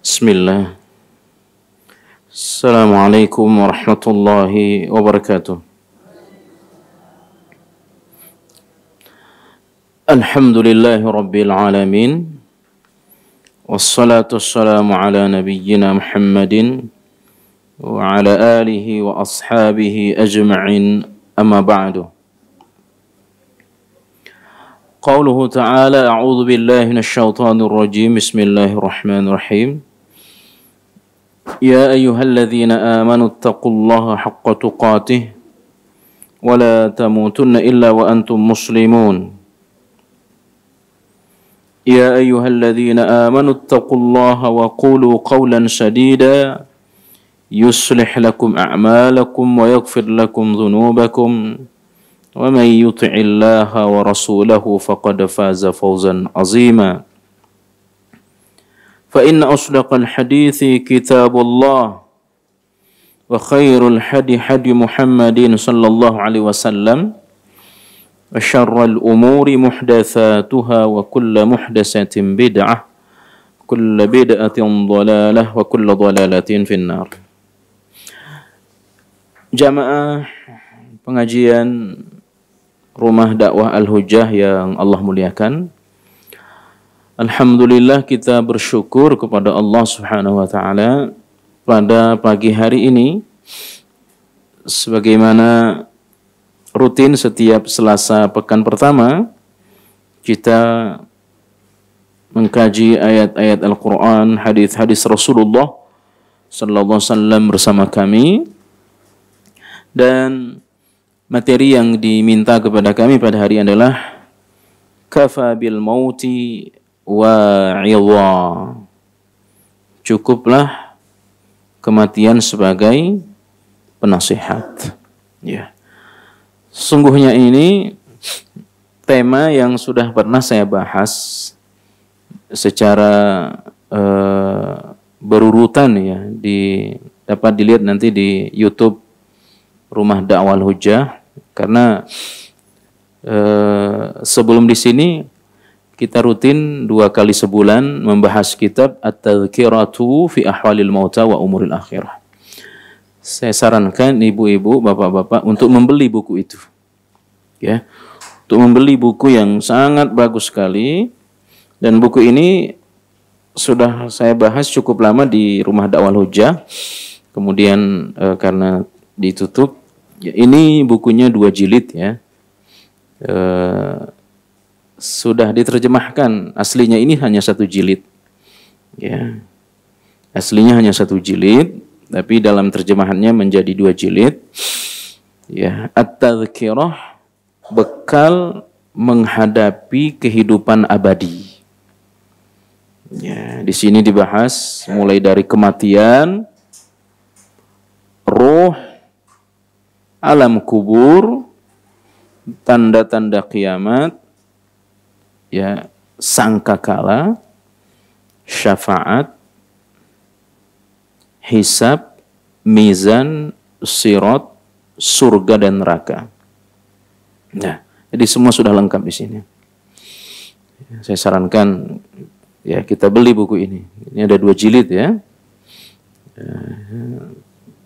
Bismillah. Assalamualaikum warahmatullahi wabarakatuh. Alhamdulillahi rabbil alamin. Wassalatu wassalamu ala nabiyyina Muhammadin wa ala alihi wa ashabihi ajma'in, amma ba'du. Qauluhu ta'ala, a'udzu billahi minasyaitonir rajim. Bismillahirrahmanirrahim. Ya ayyuhalladzina amanu taqullaha haqqa tuqatih wa la tamutunna illa wa antum muslimun. Ya ayyuhalladzina amanu taqullaha wa qulu qawlan sadida yuslih lakum a'malakum wa yaghfir lakum dhunubakum wa man yuti'illaha wa rasulahu faqad faza fawzan 'azima. فإن أصدق الحديث كتاب الله وخير الهدي هدي محمد صلى الله عليه وسلم وشر الأمور محدثاتها وكل محدثة بدعة كل بدعة ضلالة وكل ضلالة في النار. Jamaah pengajian Rumah Dakwah Al-Hujjah yang Allah muliakan, alhamdulillah kita bersyukur kepada Allah Subhanahu wa taala pada pagi hari ini, sebagaimana rutin setiap Selasa pekan pertama kita mengkaji ayat-ayat Al-Qur'an, hadis-hadis Rasulullah sallallahu alaihi wasallam bersama kami, dan materi yang diminta kepada kami pada hari ini adalah kafa bil mauti wa'idha, cukuplah kematian sebagai penasihat. Ya. Sungguhnya ini tema yang sudah pernah saya bahas secara berurutan, ya, dapat dilihat nanti di YouTube Rumah Dakwah Al-Hujjah, karena sebelum di sini kita rutin 2 kali sebulan membahas kitab At-Tadhkiratu fi Ahwalil Mauta wa Umuril Akhirah. Saya sarankan ibu-ibu, bapak-bapak untuk membeli buku itu. Ya. Untuk membeli buku yang sangat bagus sekali, dan buku ini sudah saya bahas cukup lama di Rumah Dakwah Al-Hujjah. Kemudian karena ditutup, ya, ini bukunya 2 jilid, ya. Sudah diterjemahkan. Aslinya ini hanya 1 jilid. Ya. Aslinya hanya 1 jilid, tapi dalam terjemahannya menjadi 2 jilid. Ya, At-Tadhkirah, bekal menghadapi kehidupan abadi. Ya, di sini dibahas mulai dari kematian, ruh, alam kubur, tanda-tanda kiamat, ya, sangkakala, syafaat, hisab, mizan, sirat, surga dan neraka. Nah, jadi semua sudah lengkap di sini. Saya sarankan, ya, kita beli buku ini. Ini ada 2 jilid, ya.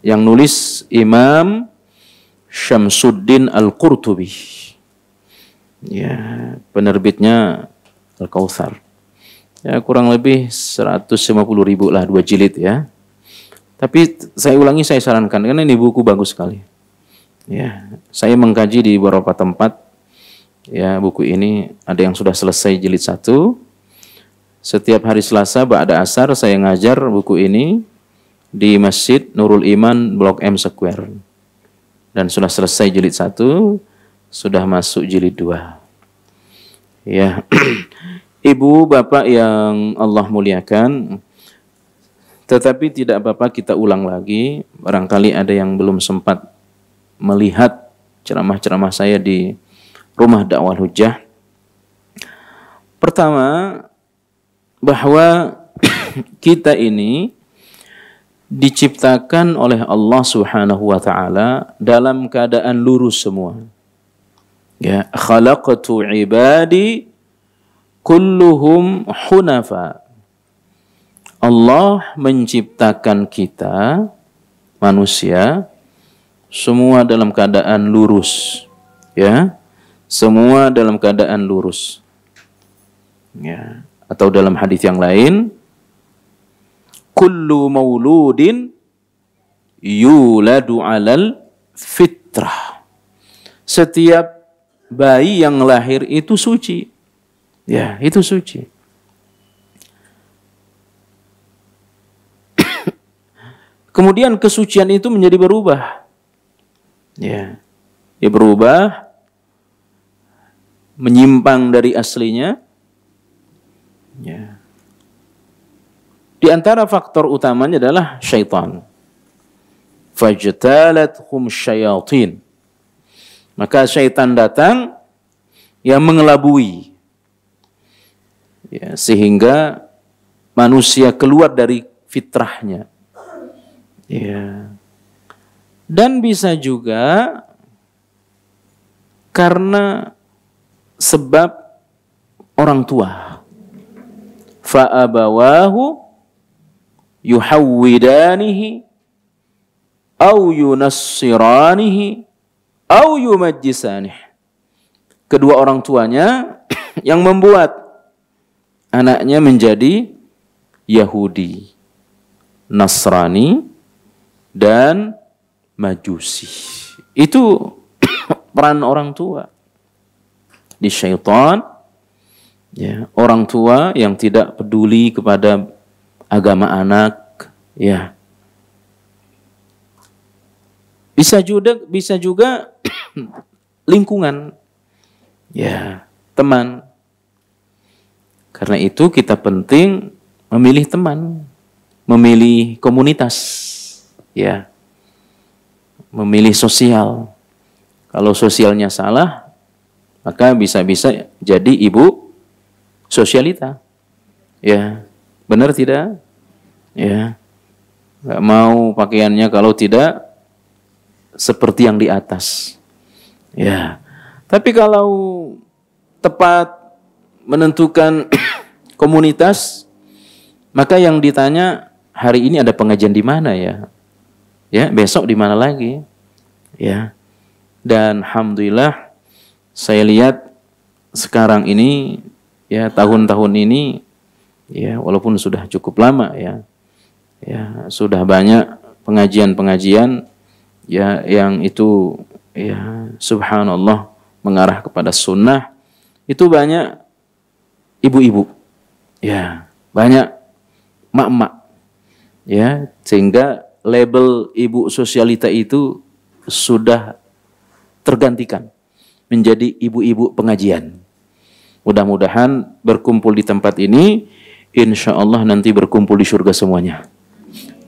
Yang nulis Imam Syamsuddin Al-Qurtubi. Ya, penerbitnya Al-Kautsar. Ya, kurang lebih 150.000 lah 2 jilid, ya. Tapi saya ulangi, saya sarankan karena ini buku bagus sekali. Ya, saya mengkaji di beberapa tempat. Ya, buku ini ada yang sudah selesai jilid 1. Setiap hari Selasa ba'da asar saya ngajar buku ini di Masjid Nurul Iman Blok M Square. Dan sudah selesai jilid 1. Sudah masuk jilid 2. Ya. Ibu, bapak yang Allah muliakan, tetapi tidak apa-apa kita ulang lagi. Barangkali ada yang belum sempat melihat ceramah-ceramah saya di Rumah Dakwah Al-Hujjah. Pertama, bahwa kita ini diciptakan oleh Allah Subhanahu wa taala dalam keadaan lurus semua. Ya, khalaqtu ibadi kulluhum hunafa. Allah menciptakan kita manusia semua dalam keadaan lurus, ya, semua dalam keadaan lurus, ya. Atau dalam hadis yang lain, kullu mauludin yuladu alal fitrah. Setiap bayi yang lahir itu suci, ya, itu suci. Kemudian kesucian itu menjadi berubah. Ya, dia berubah, menyimpang dari aslinya. Ya. Di antara faktor utamanya adalah syaitan. Fajtalathum syayatin. Maka syaitan datang yang mengelabui. Ya, sehingga manusia keluar dari fitrahnya. Ya. Dan bisa juga karena sebab orang tua. Fa'abawahu yuhawwidanihi au yunassiranihi au yumajjisanihi. Kedua orang tuanya yang membuat anaknya menjadi Yahudi, Nasrani, dan Majusi. Itu peran orang tua di syaitan, ya, orang tua yang tidak peduli kepada agama anak, ya. Bisa juga lingkungan, ya, teman. Karena itu kita penting memilih teman, memilih komunitas, ya. Memilih sosial. Kalau sosialnya salah, maka bisa-bisa jadi ibu sosialita. Ya, benar tidak? Ya, nggak mau pakaiannya kalau tidak seperti yang di atas. Ya, tapi kalau tepat menentukan komunitas, maka yang ditanya hari ini ada pengajian di mana ya? Ya, besok di mana lagi? Ya. Dan alhamdulillah saya lihat sekarang ini, ya, tahun-tahun ini, ya, walaupun sudah cukup lama, ya, ya, sudah banyak pengajian-pengajian, ya, yang itu, ya, subhanallah mengarah kepada sunnah. Itu banyak ibu-ibu, ya, banyak mak-mak, ya, sehingga label ibu sosialita itu sudah tergantikan menjadi ibu-ibu pengajian. Mudah-mudahan berkumpul di tempat ini, insya Allah nanti berkumpul di surga semuanya.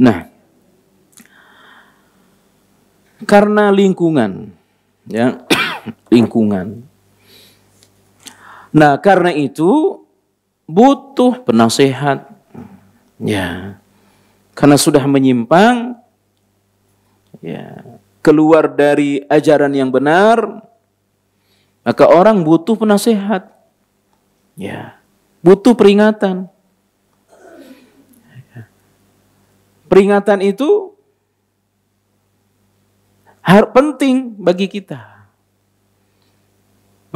Nah, karena lingkungan, ya, lingkungan. Nah, karena itu butuh penasehat, ya. Karena sudah menyimpang, ya, keluar dari ajaran yang benar, maka orang butuh penasehat, ya, butuh peringatan. Peringatan itu penting bagi kita.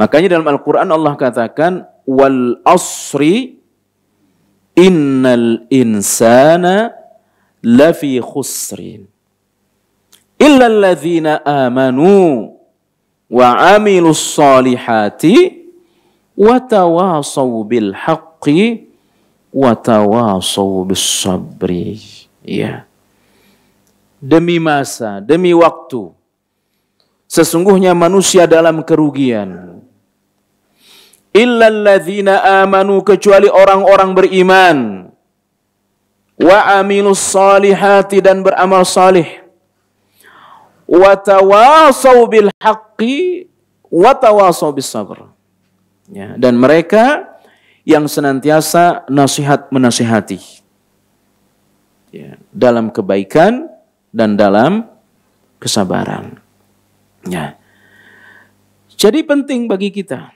Makanya dalam Al-Quran Allah katakan, wal asri innal insana lafi khusrin illa alladzina amanu wa amilus solihati wa tawasaw bil haqqi wa tawasaw bis sabri. Ya. Demi masa, demi waktu, sesungguhnya manusia dalam kerugian. Illa alladzina amanu, kecuali orang-orang beriman. Wa amilus salihati, dan beramal salih. Wa tawasaw bil haqqi wa tawasaw bis sabr. Ya, dan mereka yang senantiasa nasihat menasihati, ya, dalam kebaikan dan dalam kesabaran. Ya. Jadi penting bagi kita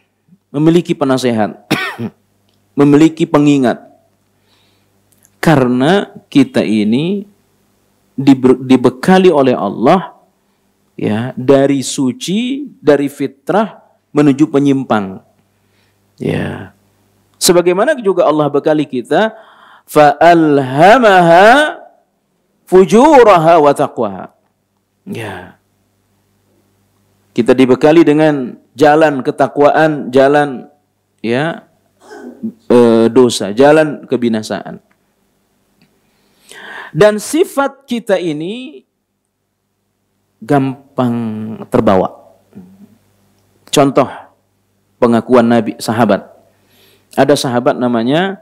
memiliki penasehat, memiliki pengingat. Karena kita ini dibekali oleh Allah ya dari suci, dari fitrah menuju penyimpang. Ya. Sebagaimana juga Allah bekali kita, fa'alhamaha fujuraha wa taqwaha. Ya. Kita dibekali dengan jalan ketakwaan, jalan ya dosa, jalan kebinasaan. Dan sifat kita ini gampang terbawa. Contoh pengakuan Nabi, sahabat. Ada sahabat namanya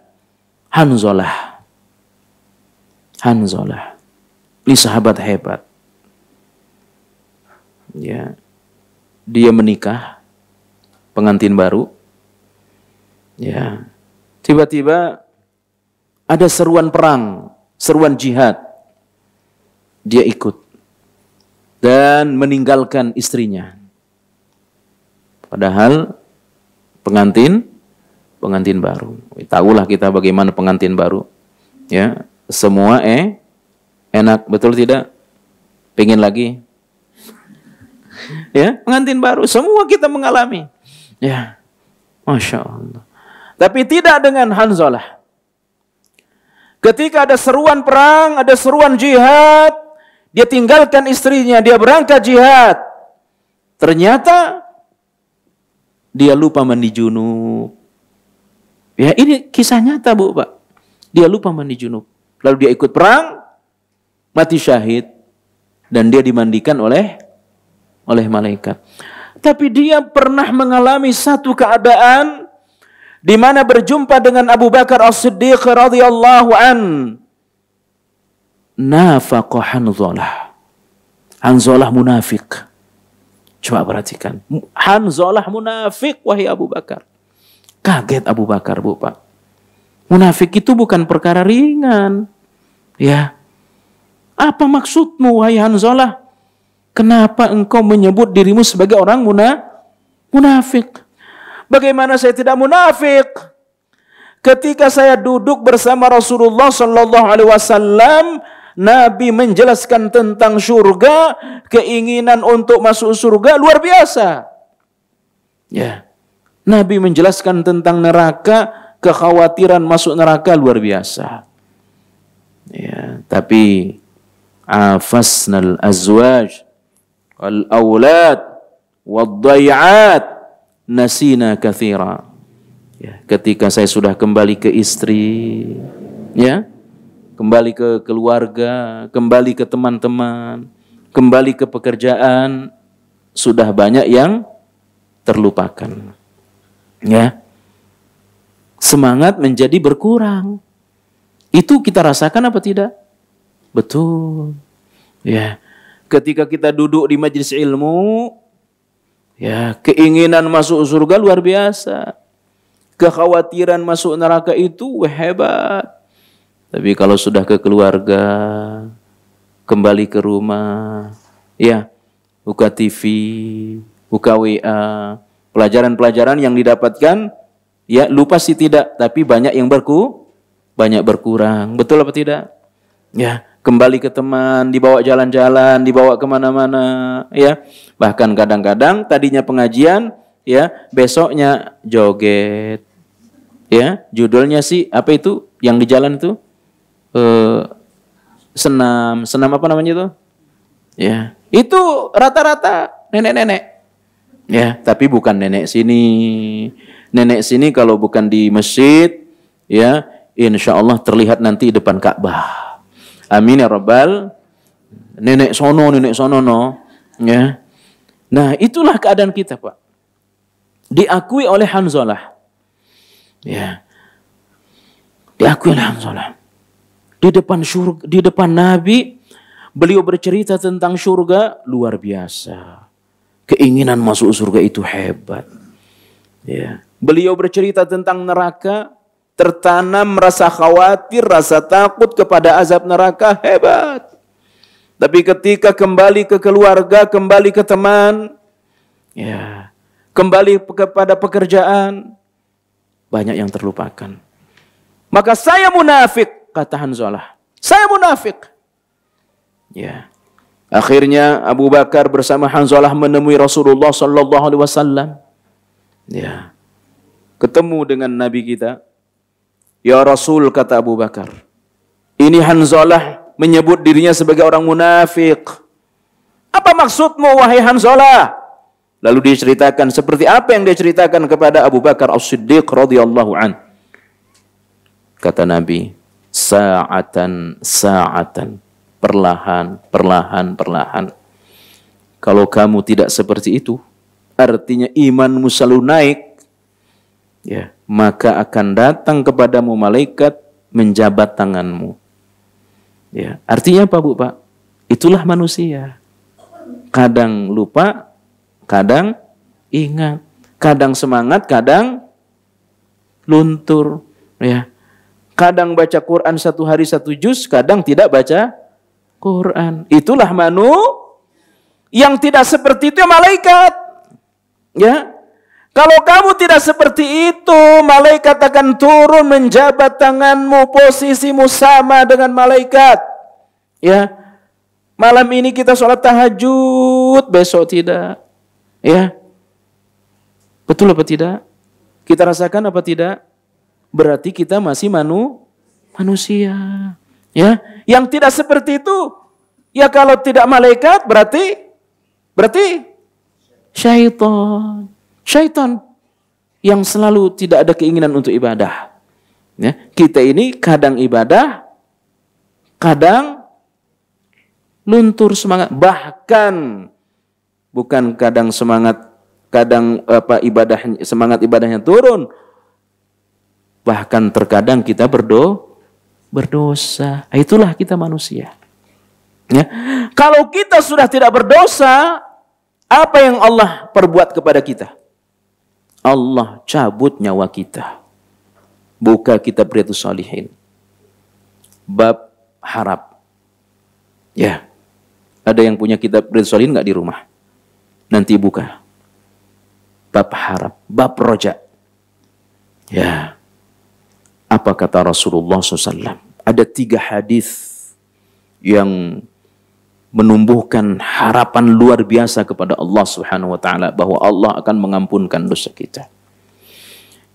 Hanzalah. Hanzalah. Ini sahabat hebat. Ya. Dia menikah, pengantin baru. Ya. Tiba-tiba ada seruan perang, seruan jihad. Dia ikut dan meninggalkan istrinya. Padahal pengantin baru. Tahulah kita bagaimana pengantin baru. Ya, semua enak, betul tidak? Pengen lagi? Ya, pengantin baru, semua kita mengalami. Ya, Masya Allah. Tapi tidak dengan Hanzalah. Ketika ada seruan perang, ada seruan jihad, dia tinggalkan istrinya, dia berangkat jihad. Ternyata dia lupa mandi junub. Ya, ini kisah nyata, Bu, Pak. Dia lupa mandi junub. Lalu dia ikut perang, mati syahid, dan dia dimandikan oleh malaikat. Tapi dia pernah mengalami satu keadaan di mana berjumpa dengan Abu Bakar As-Siddiq radhiyallahu an. Nafaqa Hanzalah. Hanzalah munafik. Coba perhatikan. Hanzalah munafik, wahai Abu Bakar. Kaget Abu Bakar, Bu, Pak. Munafik itu bukan perkara ringan. Ya. Apa maksudmu, wahai Hanzalah? Kenapa engkau menyebut dirimu sebagai orang munafik? Bagaimana saya tidak munafik? Ketika saya duduk bersama Rasulullah sallallahu alaihi wasallam, Nabi menjelaskan tentang surga, keinginan untuk masuk surga luar biasa. Ya. Nabi menjelaskan tentang neraka, kekhawatiran masuk neraka luar biasa. Ya, tapi afasnal azwaj wal aulad wad dayat nasina katsira. Ya, ketika saya sudah kembali ke istri, ya, kembali ke keluarga, kembali ke teman-teman, kembali ke pekerjaan, sudah banyak yang terlupakan. Ya. Semangat menjadi berkurang. Itu kita rasakan apa tidak? Betul. Ya. Ketika kita duduk di majelis ilmu, ya, keinginan masuk surga luar biasa. Kekhawatiran masuk neraka itu hebat. Tapi kalau sudah ke keluarga, kembali ke rumah, ya, buka TV, buka WA, pelajaran-pelajaran yang didapatkan, ya, lupa sih tidak, tapi banyak yang banyak berkurang. Betul apa tidak? Ya, kembali ke teman, dibawa jalan-jalan, dibawa kemana-mana, ya. Bahkan kadang-kadang tadinya pengajian, ya, besoknya joget, ya. Judulnya sih apa itu yang di jalan itu? Senam apa namanya itu? Ya, itu rata-rata nenek-nenek. Ya, tapi bukan nenek sini. Nenek sini kalau bukan di masjid, ya, insya Allah terlihat nanti depan Ka'bah. Amin ya Rabbal. Nenek sono no. Ya. Nah, itulah keadaan kita, Pak. Diakui oleh Hanzalah. Ya. Diakui oleh Hanzalah. Di depan surga, di depan Nabi, beliau bercerita tentang surga luar biasa. Keinginan masuk surga itu hebat. Ya. Beliau bercerita tentang neraka, tertanam rasa khawatir, rasa takut kepada azab neraka hebat. Tapi ketika kembali ke keluarga, kembali ke teman, ya, kembali kepada pekerjaan, banyak yang terlupakan. Maka saya munafik, kata Hanzalah. Saya munafik. Ya. Akhirnya Abu Bakar bersama Hanzalah menemui Rasulullah sallallahu alaihi wasallam. Ya. Ketemu dengan Nabi kita. Ya Rasul, kata Abu Bakar, ini Hanzalah menyebut dirinya sebagai orang munafik. Apa maksudmu wahai Hanzalah? Lalu diceritakan seperti apa yang diceritakan kepada Abu Bakar As-Siddiq radhiyallahu an. Kata Nabi, sa'atan, perlahan. Kalau kamu tidak seperti itu, artinya imanmu selalu naik, ya, maka akan datang kepadamu malaikat menjabat tanganmu. Ya, artinya apa, Bu, Pak? Itulah manusia. Kadang lupa, kadang ingat, kadang semangat, kadang luntur, ya. Kadang baca Quran 1 hari 1 juz, kadang tidak baca Quran. Itulah yang tidak seperti itu malaikat. Ya. Kalau kamu tidak seperti itu, malaikat akan turun menjabat tanganmu, posisimu sama dengan malaikat. Ya. Malam ini kita sholat tahajud, besok tidak. Ya. Betul apa tidak? Kita rasakan apa tidak? Berarti kita masih manusia. Ya, yang tidak seperti itu, ya kalau tidak malaikat berarti syaitan. Syaitan yang selalu tidak ada keinginan untuk ibadah. Ya, kita ini kadang ibadah, kadang luntur semangat, bahkan bukan kadang semangat, kadang semangat ibadahnya turun. Bahkan terkadang kita berdosa. Itulah kita manusia. Ya. Kalau kita sudah tidak berdosa, apa yang Allah perbuat kepada kita? Allah cabut nyawa kita. Buka kitab Riyadhus Shalihin. Bab harap. Ya. Ada yang punya kitab Riyadhus Shalihin nggak di rumah? Nanti buka. Bab harap. Bab roja. Ya. Apa kata Rasulullah SAW? Ada 3 hadis yang menumbuhkan harapan luar biasa kepada Allah Subhanahu wa taala bahwa Allah akan mengampunkan dosa kita.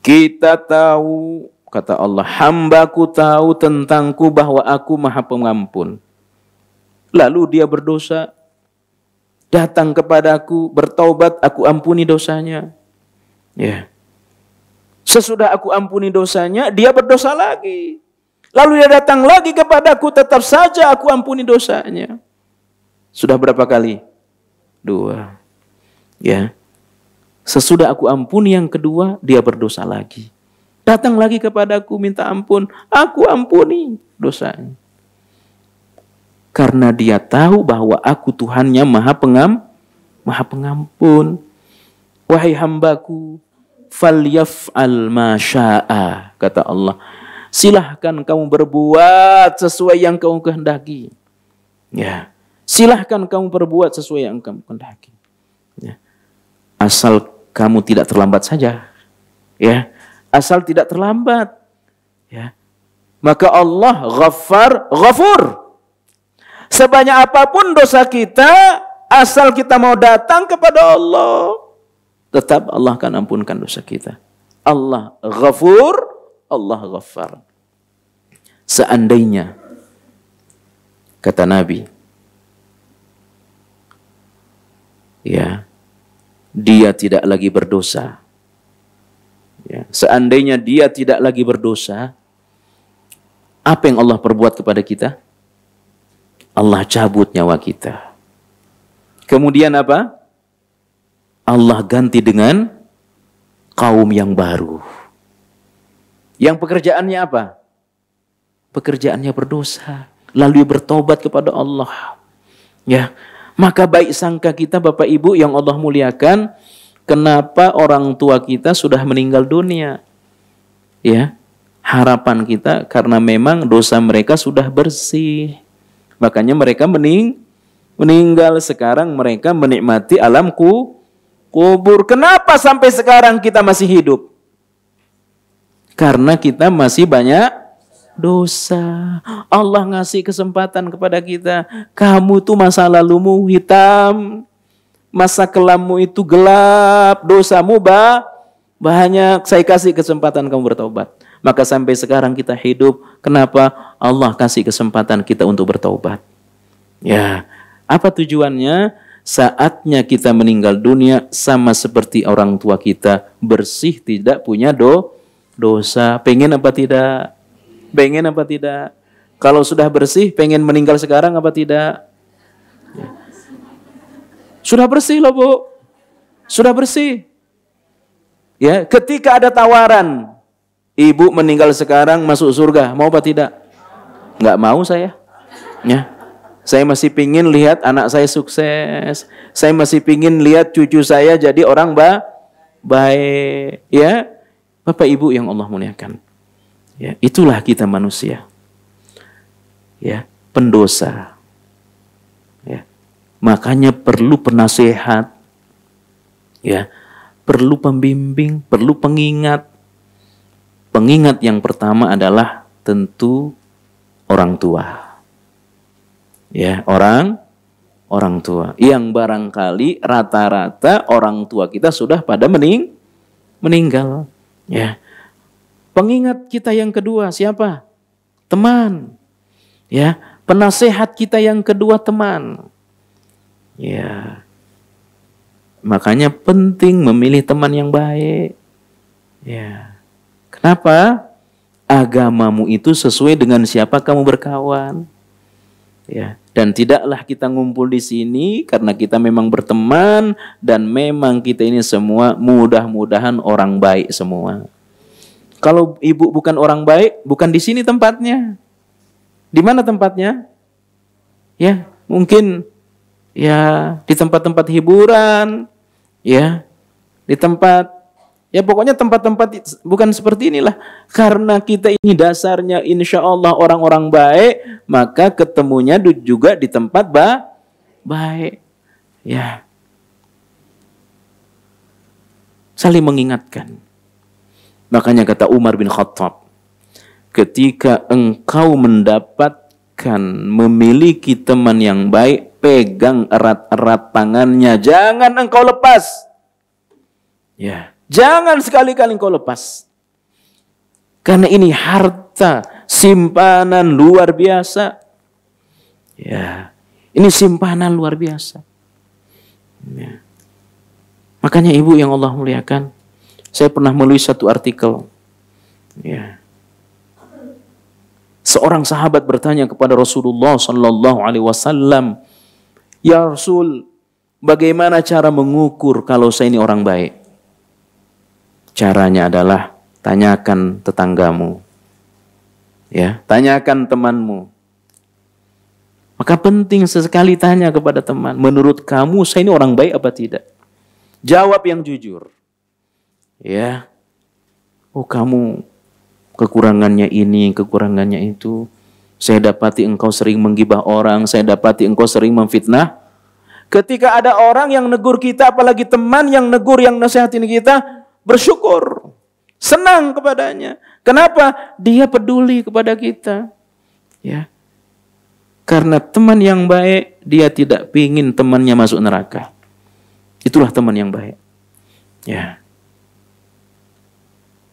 Kita tahu, kata Allah, hambaku tahu tentangku bahwa aku Maha Pengampun. Lalu dia berdosa, datang kepadaku, bertaubat, aku ampuni dosanya. Ya. Sesudah aku ampuni dosanya, dia berdosa lagi. Lalu dia datang lagi kepadaku, tetap saja aku ampuni dosanya. Sudah berapa kali? 2. Ya. Sesudah aku ampuni yang kedua, dia berdosa lagi. Datang lagi kepadaku, minta ampun, aku ampuni dosanya. Karena dia tahu bahwa aku Tuhannya Maha Pengampun. Wahai hambaku, falyaf'al ma syaa, kata Allah. Silahkan kamu berbuat sesuai yang kamu kehendaki. Ya. Silahkan kamu berbuat sesuai yang kamu kehendaki. Ya. Asal kamu tidak terlambat saja. Ya. Asal tidak terlambat. Ya. Maka Allah Ghaffar, Ghafur. Sebanyak apapun dosa kita, asal kita mau datang kepada Allah, tetap Allah akan ampunkan dosa kita. Allah Ghafur, Allah Ghaffar. Seandainya, kata Nabi, ya, dia tidak lagi berdosa. Ya, seandainya dia tidak lagi berdosa, apa yang Allah perbuat kepada kita? Allah cabut nyawa kita. Kemudian apa? Allah ganti dengan kaum yang baru. Yang pekerjaannya apa? Pekerjaannya berdosa. Lalu bertobat kepada Allah. Ya, maka baik sangka kita Bapak Ibu yang Allah muliakan, kenapa orang tua kita sudah meninggal dunia? Ya, harapan kita karena memang dosa mereka sudah bersih. Makanya mereka meninggal, sekarang mereka menikmati alam kubur. Kenapa sampai sekarang kita masih hidup? Karena kita masih banyak dosa. Allah ngasih kesempatan kepada kita. Kamu tuh masa lalumu hitam, masa kelammu itu gelap, dosamu banyak. Saya kasih kesempatan kamu bertobat. Maka sampai sekarang kita hidup. Kenapa? Allah kasih kesempatan kita untuk bertobat. Ya, apa tujuannya? Saatnya kita meninggal dunia sama seperti orang tua kita, bersih, tidak punya dosa. Pengen apa tidak? Pengen apa tidak? Kalau sudah bersih, pengen meninggal sekarang apa tidak? Ya. Sudah bersih loh Bu. Sudah bersih. Ya, ketika ada tawaran, ibu meninggal sekarang masuk surga, mau apa tidak? Enggak mau saya. Ya. Saya masih pingin lihat anak saya sukses. Saya masih pingin lihat cucu saya jadi orang baik. Ya, Bapak Ibu yang Allah muliakan. Ya, itulah kita manusia. Ya, pendosa. Ya. Makanya perlu penasehat. Ya, perlu pembimbing, perlu pengingat. Pengingat yang pertama adalah tentu orang tua. Ya, orang tua yang barangkali rata-rata orang tua kita sudah pada meninggal. Ya. Pengingat kita yang kedua siapa? Teman. Ya, penasehat kita yang kedua teman. Ya. Makanya penting memilih teman yang baik. Ya. Kenapa? Agamamu itu sesuai dengan siapa kamu berkawan. Ya, dan tidaklah kita ngumpul di sini karena kita memang berteman dan memang kita ini semua mudah-mudahan orang baik semua. Kalau ibu bukan orang baik, bukan di sini tempatnya. Di mana tempatnya? Ya, mungkin ya di tempat-tempat hiburan, ya, di tempat ya pokoknya tempat-tempat bukan seperti inilah. Karena kita ini dasarnya insya Allah orang-orang baik, maka ketemunya juga di tempat baik. Ya. Saling mengingatkan. Makanya kata Umar bin Khattab, ketika engkau mendapatkan memiliki teman yang baik, pegang erat-erat tangannya, jangan engkau lepas. Ya. Jangan sekali-kali engkau lepas. Karena ini harta simpanan luar biasa. Ya, ini simpanan luar biasa. Ya. Makanya ibu yang Allah muliakan, saya pernah menulis satu artikel. Ya. Seorang sahabat bertanya kepada Rasulullah Sallallahu Alaihi Wasallam, ya Rasul, bagaimana cara mengukur kalau saya ini orang baik? Caranya adalah tanyakan tetanggamu. Ya, tanyakan temanmu. Maka penting sekali tanya kepada teman, menurut kamu saya ini orang baik apa tidak? Jawab yang jujur. Ya. Oh, kamu kekurangannya ini, kekurangannya itu. Saya dapati engkau sering menggibah orang, saya dapati engkau sering memfitnah. Ketika ada orang yang negur kita, apalagi teman yang negur, yang nasihatin kita, bersyukur, senang kepadanya. Kenapa? Dia peduli kepada kita. Ya. Karena teman yang baik, dia tidak ingin temannya masuk neraka. Itulah teman yang baik. Ya.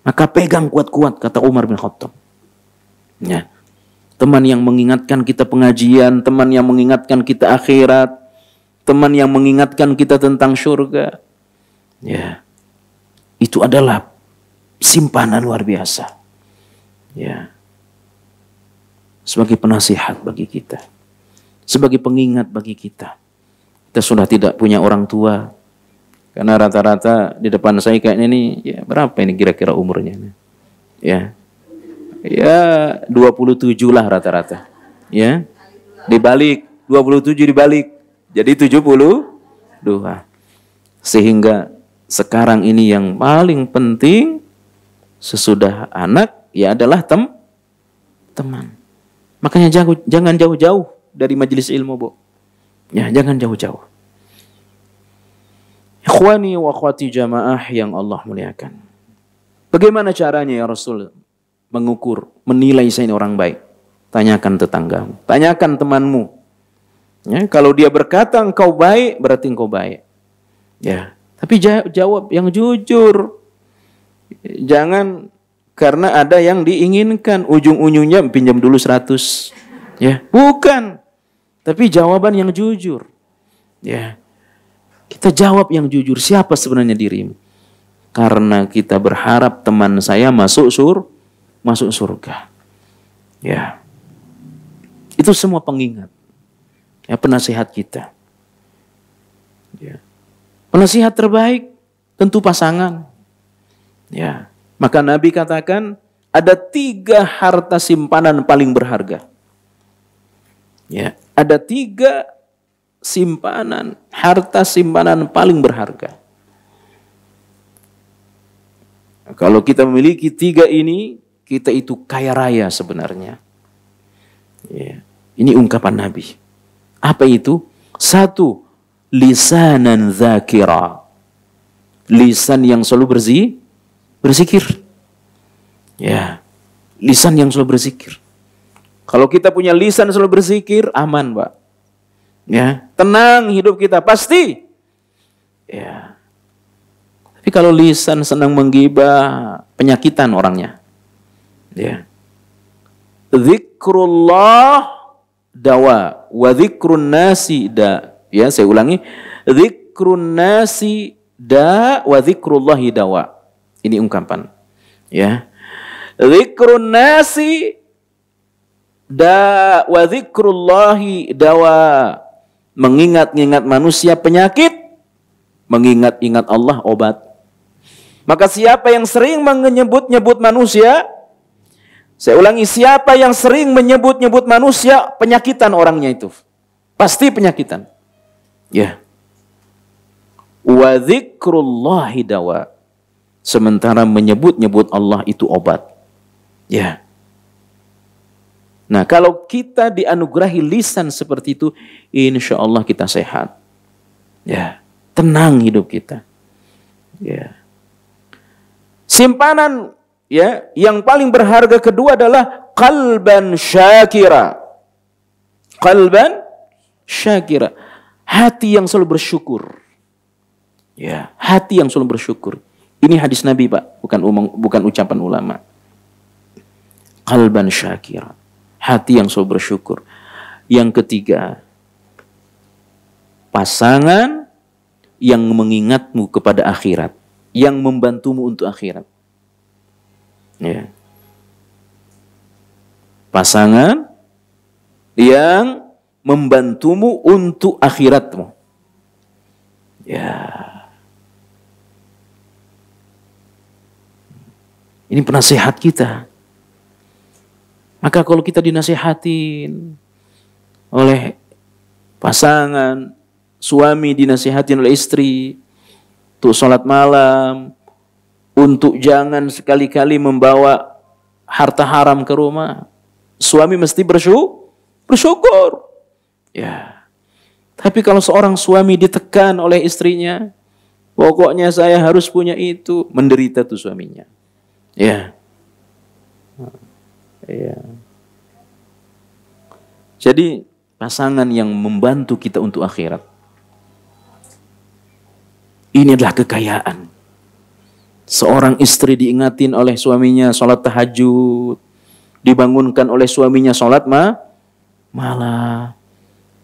Maka pegang kuat-kuat, kata Umar bin Khattab. Ya. Teman yang mengingatkan kita pengajian, teman yang mengingatkan kita akhirat, teman yang mengingatkan kita tentang surga. Ya. Itu adalah simpanan luar biasa. Ya. Sebagai penasihat bagi kita. Sebagai pengingat bagi kita. Kita sudah tidak punya orang tua. Karena rata-rata di depan saya kayaknya ini, ya berapa ini kira-kira umurnya? Ya. Ya 27 lah rata-rata. Ya. Dibalik, 27 dibalik. Jadi 72. Sehingga sekarang ini yang paling penting sesudah anak ya adalah teman. Makanya jangan jauh-jauh dari majelis ilmu, Bu. Ya, jangan jauh-jauh. Ikhwani wa akhwati jamaah yang Allah muliakan. Bagaimana caranya ya Rasul mengukur, menilai saya ini orang baik? Tanyakan tetanggamu, tanyakan temanmu. Ya, kalau dia berkata engkau baik, berarti engkau baik. Ya, tapi jawab yang jujur. Jangan karena ada yang diinginkan, ujung-ujungnya pinjam dulu 100. Ya, bukan. Tapi jawaban yang jujur. Ya. Kita jawab yang jujur, siapa sebenarnya dirimu? Karena kita berharap teman saya masuk surga. Ya. Itu semua pengingat. Ya, penasihat kita. Ya. Penasihat terbaik tentu pasangan. Ya. Maka Nabi katakan ada 3 harta simpanan paling berharga. Ya, ada 3 simpanan, harta simpanan paling berharga. Kalau kita memiliki 3 ini, kita itu kaya raya sebenarnya. Ya. Ini ungkapan Nabi. Apa itu? 1, lisanan dzakira. Lisan yang selalu berzikir. Ya. Lisan yang selalu berzikir. Kalau kita punya lisan selalu berzikir, aman, Pak. Ya, tenang hidup kita pasti. Ya. Tapi kalau lisan senang menggibah, penyakitan orangnya. Ya. Zikrullah dawa wa zikrun nasi da. Ya, saya ulangi. Zikrun nasi da wa zikrullahi dawa. Ini ungkapan. Ya. Zikrun nasi da wa zikrullahi dawa. Mengingat-ingat manusia penyakit, mengingat-ingat Allah obat. Maka siapa yang sering menyebut-nyebut manusia, saya ulangi, siapa yang sering menyebut-nyebut manusia, penyakitan orangnya itu. Pasti penyakitan. Ya. Wa dzikrullahi dawa. Sementara menyebut-nyebut Allah itu obat. Ya. Nah, kalau kita dianugerahi lisan seperti itu, insya Allah kita sehat. Ya, tenang hidup kita. Ya. Simpanan ya yang paling berharga kedua adalah qalban syakira. Qalban syakira. Hati yang selalu bersyukur. Ya, hati yang selalu bersyukur. Ini hadis Nabi, Pak, bukan ucapan ulama. Qalban syakira. Hati yang selalu bersyukur. Yang ketiga, pasangan yang mengingatmu kepada akhirat, yang membantumu untuk akhirat. Ya. Pasangan yang membantumu untuk akhiratmu. Ya. Ini penasehat kita. Maka kalau kita dinasihatin oleh pasangan, suami dinasihatin oleh istri, untuk sholat malam, untuk jangan sekali-kali membawa harta haram ke rumah, suami mesti bersyukur. Ya. Tapi kalau seorang suami ditekan oleh istrinya, pokoknya saya harus punya itu, menderita tuh suaminya. Ya. Ya. Jadi pasangan yang membantu kita untuk akhirat, ini adalah kekayaan. Seorang istri diingatin oleh suaminya sholat tahajud, dibangunkan oleh suaminya sholat malam.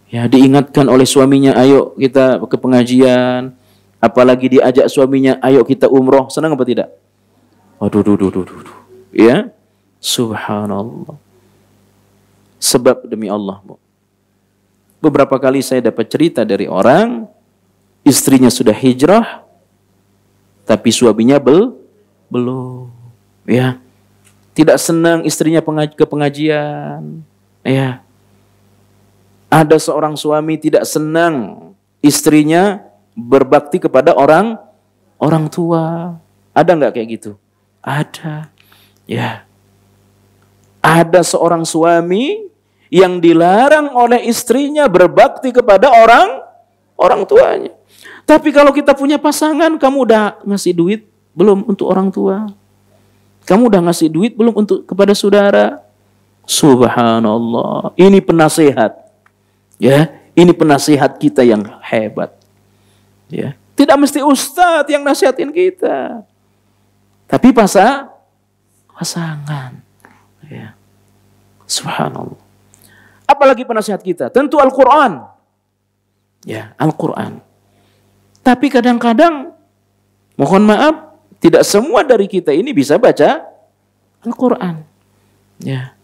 Ya, diingatkan oleh suaminya, ayo kita ke pengajian. Apalagi diajak suaminya, ayo kita umroh. Senang apa tidak? Aduh. Ya. Subhanallah. Sebab demi Allah, Bu. Beberapa kali saya dapat cerita dari orang, istrinya sudah hijrah, tapi suaminya belum. Ya. Tidak senang istrinya ke pengajian. Ya. Ada seorang suami tidak senang istrinya berbakti kepada orang tua. Ada nggak kayak gitu? Ada. Ya. Ada seorang suami yang dilarang oleh istrinya berbakti kepada orang tuanya. Tapi kalau kita punya pasangan, kamu udah ngasih duit belum untuk orang tua? Kamu udah ngasih duit belum untuk kepada saudara? Subhanallah. Ini penasihat. Ya, ini penasihat kita yang hebat. Ya, tidak mesti ustadz yang nasihatin kita. Tapi pasangan. Ya. Subhanallah. Apalagi penasihat kita? Tentu Al-Quran. Ya, Al-Quran. Tapi kadang-kadang, mohon maaf, tidak semua dari kita ini bisa baca Al-Quran. Ya.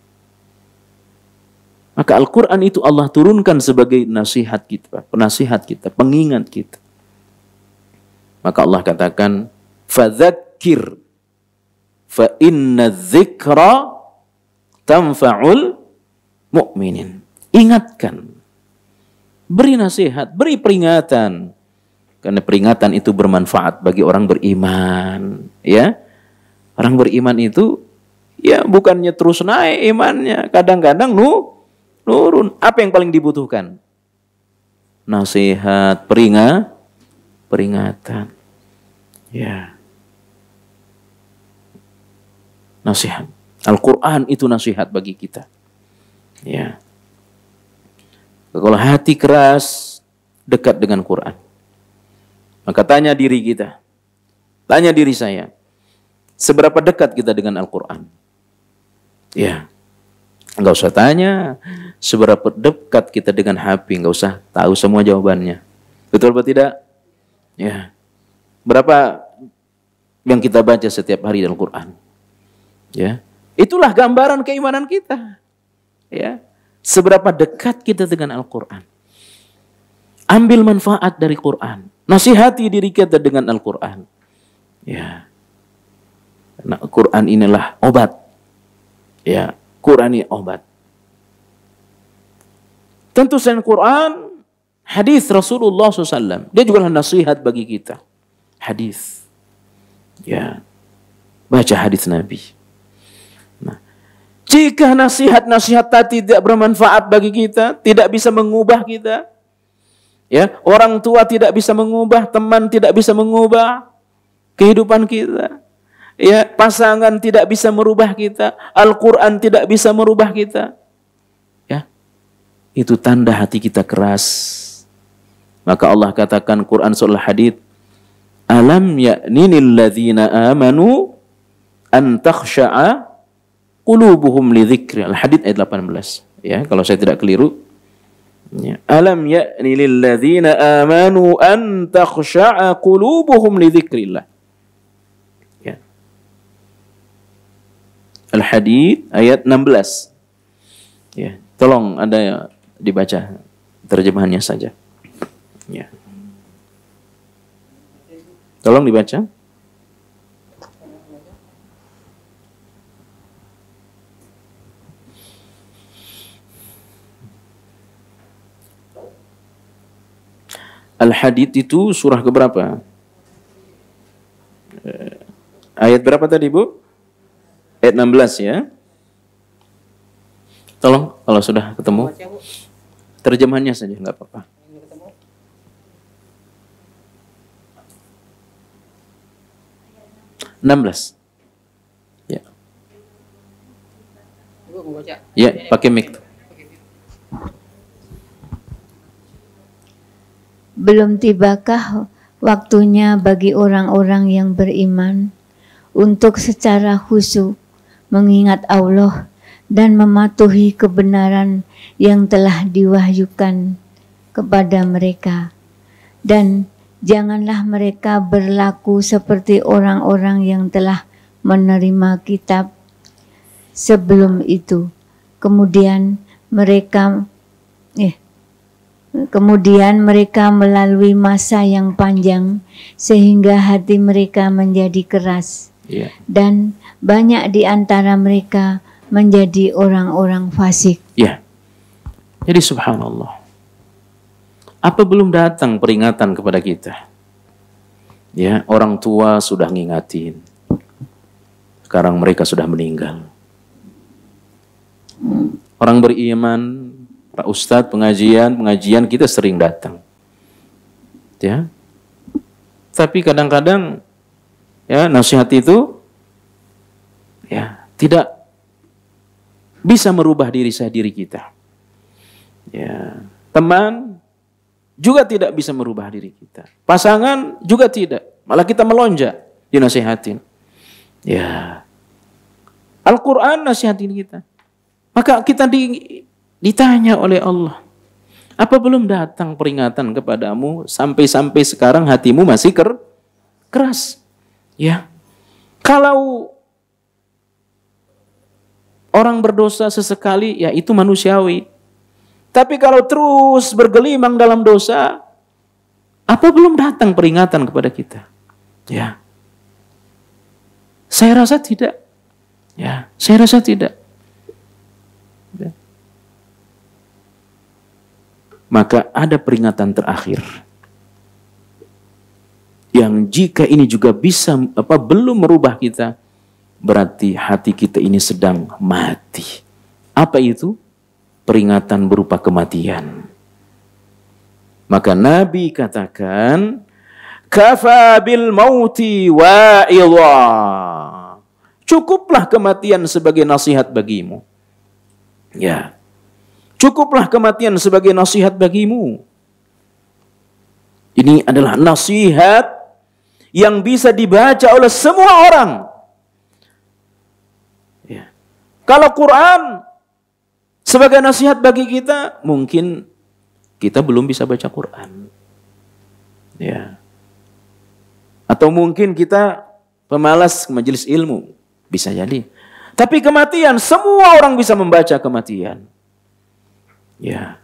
Maka Al-Quran itu Allah turunkan sebagai nasihat kita, penasihat kita, pengingat kita. Maka Allah katakan, fadzakir fa inna dzikra tanfa'ul mu'minin. Ingatkan. Beri nasihat, beri peringatan. Karena peringatan itu bermanfaat bagi orang beriman, ya. Orang beriman itu ya bukannya terus naik imannya, kadang-kadang nurun. Apa yang paling dibutuhkan? Nasihat, peringatan. Ya. Nasihat. Al-Qur'an itu nasihat bagi kita. Ya. Kalau hati keras, dekat dengan Quran. Maka tanya diri kita, tanya diri saya, seberapa dekat kita dengan Al-Quran? Ya, nggak usah tanya seberapa dekat kita dengan HP, nggak usah tahu semua jawabannya. Betul atau tidak? Ya, berapa yang kita baca setiap hari dalam Al-Quran? Ya, itulah gambaran keimanan kita. Ya, seberapa dekat kita dengan Al-Quran? Ambil manfaat dari Quran. Nasihati diri kita dengan Al-Quran. Ya. Karena Al-Quran inilah obat. Ya, Quran ini obat. Tentu selain Quran, hadis Rasulullah SAW. Dia juga nasihat bagi kita. Hadis. Ya. Baca hadis Nabi. Nah, jika nasihat-nasihat tadi tidak bermanfaat bagi kita, tidak bisa mengubah kita, ya, orang tua tidak bisa mengubah, teman tidak bisa mengubah kehidupan kita. Ya, pasangan tidak bisa merubah kita, Al-Qur'an tidak bisa merubah kita. Ya. Itu tanda hati kita keras. Maka Allah katakan Quran surah Hadid, "Alam ya'ninil ladzina amanu an takhsha'a qulubuhum li dzikri." Al-Hadid ayat 18. Ya, kalau saya tidak keliru. Ya. Alam ya'ni lil ladzina amanu an takhsha'a qulubuhum li dzikrillah. Ya. Al-Hadid ayat 16. Ya, tolong Anda dibaca terjemahannya saja. Ya. Tolong dibaca. Al-Hadid itu surah keberapa? Ayat berapa tadi, Bu? Ayat 16 ya. Tolong kalau sudah ketemu terjemahannya saja, nggak apa-apa. 16. Ya. Ya, pakai mic. Belum tibakah waktunya bagi orang-orang yang beriman untuk secara khusyuk mengingat Allah dan mematuhi kebenaran yang telah diwahyukan kepada mereka. Dan janganlah mereka berlaku seperti orang-orang yang telah menerima kitab sebelum itu. Kemudian mereka melalui masa yang panjang sehingga hati mereka menjadi keras. Yeah. Dan banyak di antara mereka menjadi orang-orang fasik. Ya. Jadi subhanallah. Apa belum datang peringatan kepada kita? Ya, orang tua sudah ngingatin. Sekarang mereka sudah meninggal. Orang beriman, Pak Ustadz, pengajian kita sering datang. Ya. Tapi kadang-kadang ya nasihat itu Ya, tidak bisa merubah diri kita. Ya, teman juga tidak bisa merubah diri kita. Pasangan juga tidak. Malah kita melonjak dinasihatin. Ya. Al-Quran nasihatin kita. Maka kita ditanya oleh Allah, apa belum datang peringatan kepadamu sampai sekarang hatimu masih keras? Ya. Kalau orang berdosa sesekali, ya itu manusiawi. Tapi kalau terus bergelimang dalam dosa, apa belum datang peringatan kepada kita? Ya. Saya rasa tidak. Ya, saya rasa tidak. Ya. Maka ada peringatan terakhir. Yang jika ini juga bisa belum merubah kita, berarti hati kita ini sedang mati. Apa itu? Peringatan berupa kematian. Maka Nabi katakan, kafa bil mauti wa'idha. Cukuplah kematian sebagai nasihat bagimu. Ya. Cukuplah kematian sebagai nasihat bagimu. Ini adalah nasihat yang bisa dibaca oleh semua orang. Ya. Kalau Quran sebagai nasihat bagi kita, mungkin kita belum bisa baca Quran. Ya. Atau mungkin kita pemalas majelis ilmu. Bisa jadi. Tapi kematian, semua orang bisa membaca kematian. Ya.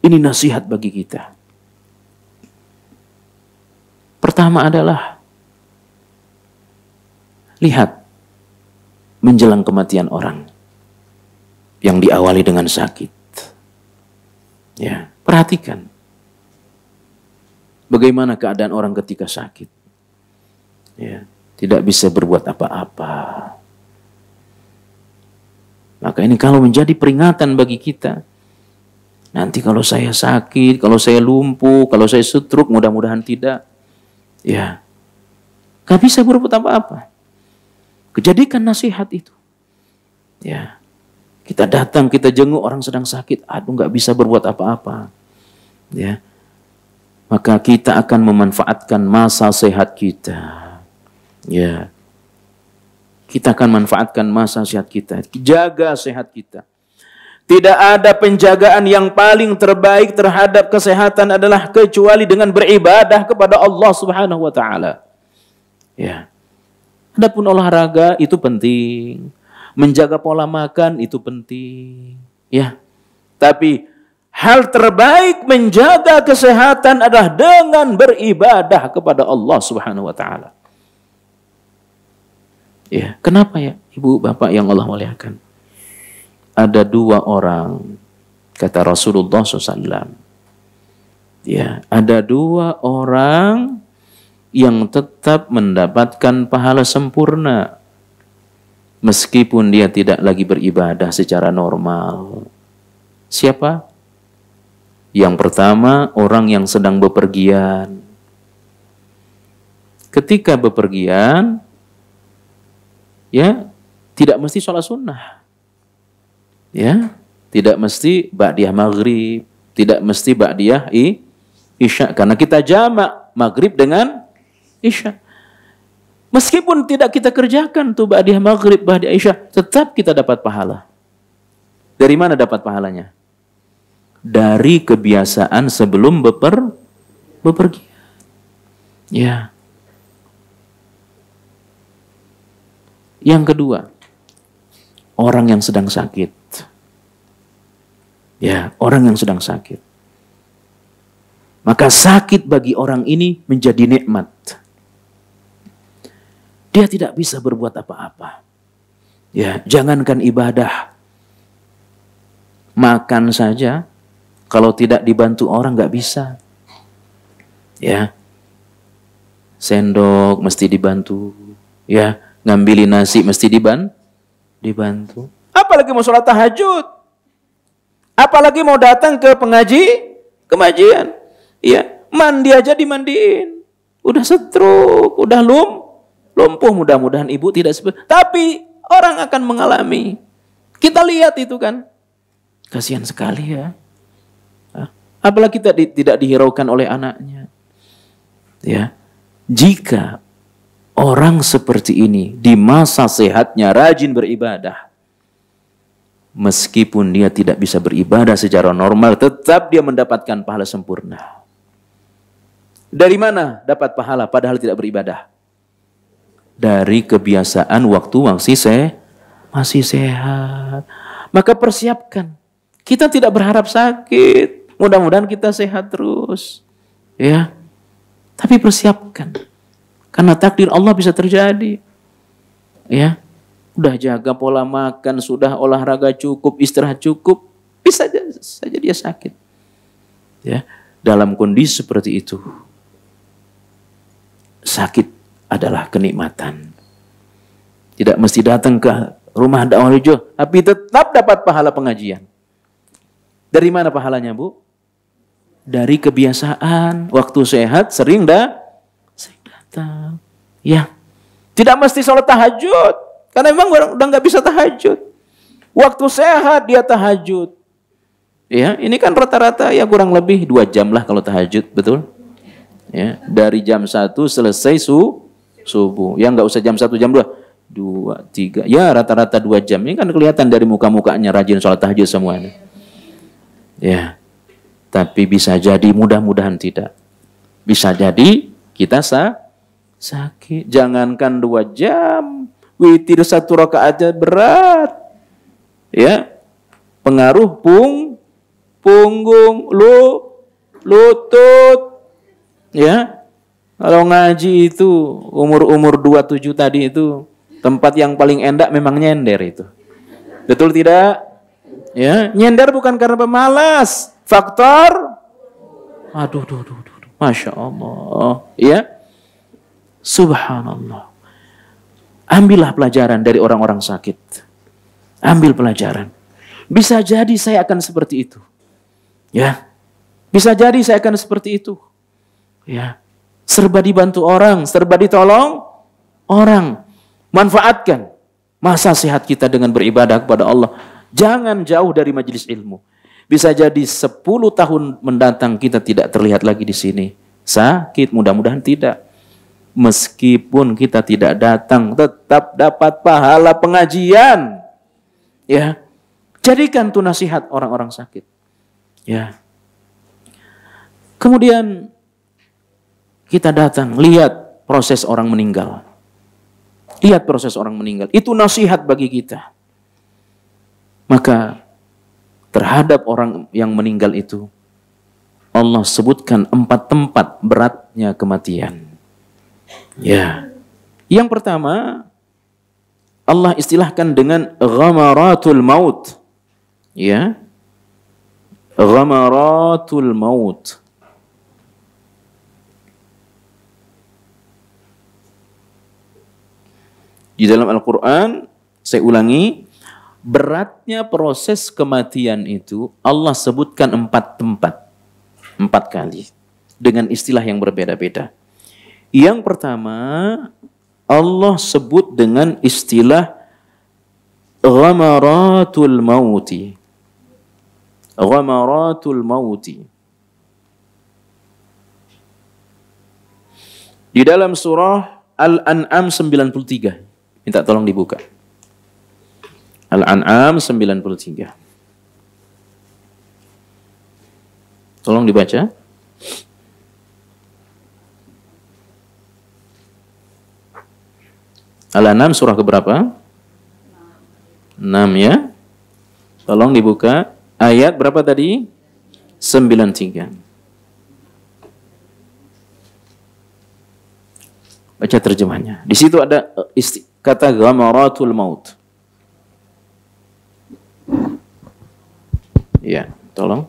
Ini nasihat bagi kita. Pertama adalah lihat menjelang kematian orang yang diawali dengan sakit. Ya, perhatikan bagaimana keadaan orang ketika sakit. Ya, tidak bisa berbuat apa-apa. Maka ini kalau menjadi peringatan bagi kita. Nanti kalau saya sakit, kalau saya lumpuh, kalau saya stroke, mudah-mudahan tidak. Ya, gak bisa berbuat apa-apa. Kejadikan nasihat itu. Ya, kita datang, kita jenguk orang sedang sakit. Aduh, gak bisa berbuat apa-apa. Ya, maka kita akan memanfaatkan masa sehat kita. Ya, kita akan manfaatkan masa sehat kita. Jaga sehat kita. Tidak ada penjagaan yang paling terbaik terhadap kesehatan adalah kecuali dengan beribadah kepada Allah Subhanahu wa taala. Ya. Adapun olahraga itu penting, menjaga pola makan itu penting, ya. Tapi hal terbaik menjaga kesehatan adalah dengan beribadah kepada Allah Subhanahu wa taala. Ya, kenapa ya, Ibu Bapak yang Allah muliakan? Ada dua orang, kata Rasulullah SAW. Ya, ada dua orang yang tetap mendapatkan pahala sempurna meskipun dia tidak lagi beribadah secara normal. Siapa? Yang pertama, orang yang sedang bepergian. Ketika bepergian, ya, tidak mesti sholat sunnah. Ya, tidak mesti ba'diyah maghrib, tidak mesti ba'diyah isya, karena kita jamak maghrib dengan isya. Meskipun tidak kita kerjakan tuh ba'diyah maghrib, ba'diyah isya, tetap kita dapat pahala. Dari mana dapat pahalanya? Dari kebiasaan sebelum bepergian. Ya. Yang kedua, orang yang sedang sakit. Ya, orang yang sedang sakit. Maka sakit bagi orang ini menjadi nikmat. Dia tidak bisa berbuat apa-apa. Ya, jangankan ibadah. Makan saja, kalau tidak dibantu orang nggak bisa. Ya. Sendok mesti dibantu. Ya, ngambilin nasi mesti dibantu. Apalagi mau sholat tahajud. Apalagi mau datang ke kemajian. Ya, mandi aja dimandiin. Udah stroke, udah lumpuh, mudah-mudahan ibu tidak seperti. Tapi Orang akan mengalami. Kita lihat itu kan. Kasihan sekali ya. Apalagi kita tidak dihiraukan oleh anaknya. Ya. Jika orang seperti ini di masa sehatnya rajin beribadah, meskipun dia tidak bisa beribadah secara normal, tetap dia mendapatkan pahala sempurna. Dari mana dapat pahala padahal tidak beribadah? Dari kebiasaan waktu masih sehat. Maka persiapkan. Kita tidak berharap sakit. Mudah-mudahan kita sehat terus. Ya. Tapi persiapkan. Karena takdir Allah bisa terjadi. Ya. Udah jaga pola makan, sudah olahraga cukup, istirahat cukup, bisa saja dia sakit. Ya. Dalam kondisi seperti itu, sakit adalah kenikmatan. Tidak mesti datang ke rumah dakwah hijau, tapi tetap dapat pahala pengajian. Dari mana pahalanya, Bu? Dari kebiasaan. Waktu sehat sering datang. Ya. Tidak mesti sholat tahajud. Karena memang orang udah nggak bisa tahajud. Waktu sehat dia tahajud. Ya, ini kan rata-rata ya kurang lebih 2 jam lah kalau tahajud, betul? Ya, dari jam 1 selesai subuh. Ya nggak usah jam 1, jam 2, 3. Ya rata-rata 2 jam. Ini kan kelihatan dari muka-mukanya rajin sholat tahajud semuanya. Ya. Tapi bisa jadi, mudah-mudahan tidak. Bisa jadi kita sakit. Jangankan 2 jam. Witir 1 rakaat aja berat. Ya. Pengaruh punggung, lutut. Ya. Kalau ngaji itu umur 27 tadi itu tempat yang paling enak memang nyender itu. Betul tidak? Ya, nyender bukan karena pemalas, faktor aduh. Masya Allah. Ya. Subhanallah. Ambillah pelajaran dari orang-orang sakit. Ambil pelajaran. Bisa jadi saya akan seperti itu. Ya. Bisa jadi saya akan seperti itu. Ya. Serba dibantu orang, serba ditolong orang. Manfaatkan masa sehat kita dengan beribadah kepada Allah. Jangan jauh dari majelis ilmu. Bisa jadi 10 tahun mendatang kita tidak terlihat lagi di sini. Sakit, mudah-mudahan tidak. Meskipun kita tidak datang, tetap dapat pahala pengajian. Ya. Jadikan itu nasihat orang-orang sakit. Ya. Kemudian kita datang, lihat proses orang meninggal. Lihat proses orang meninggal. Itu nasihat bagi kita. Maka terhadap orang yang meninggal itu, Allah sebutkan 4 tempat beratnya kematian. Ya. Yang pertama, Allah istilahkan dengan ghamaratul maut. Ya. Ghamaratul maut. Di dalam Al-Quran, saya ulangi, beratnya proses kematian itu Allah sebutkan 4 tempat. 4 kali. Dengan istilah yang berbeda-beda. Yang pertama, Allah sebut dengan istilah ghamaratul mauti. Ghamaratul mauti. Di dalam surah Al-An'am 93. Minta tolong dibuka. Al-An'am 93. Tolong dibaca. Al-An'am surah keberapa? 6 ya. Tolong dibuka. Ayat berapa tadi? 93. Baca terjemahnya. Di situ ada kata ghamaratul maut. Ya, tolong.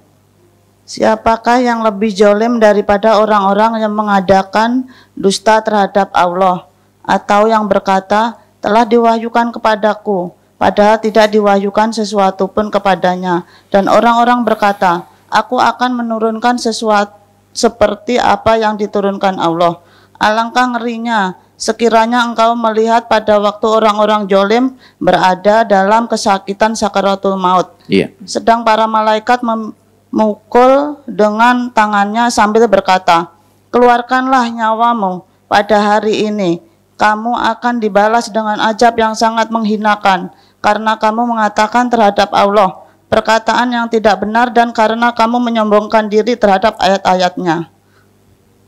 Siapakah yang lebih zalim daripada orang-orang yang mengadakan dusta terhadap Allah, atau yang berkata, telah diwahyukan kepadaku, padahal tidak diwahyukan sesuatu pun kepadanya. Dan orang-orang berkata, aku akan menurunkan sesuatu seperti apa yang diturunkan Allah. Alangkah ngerinya sekiranya engkau melihat pada waktu orang-orang jolim berada dalam kesakitan sakaratul maut, sedang para malaikat memukul dengan tangannya sambil berkata, keluarkanlah nyawamu pada hari ini, kamu akan dibalas dengan azab yang sangat menghinakan, karena kamu mengatakan terhadap Allah perkataan yang tidak benar dan karena kamu menyombongkan diri terhadap ayat-ayatnya.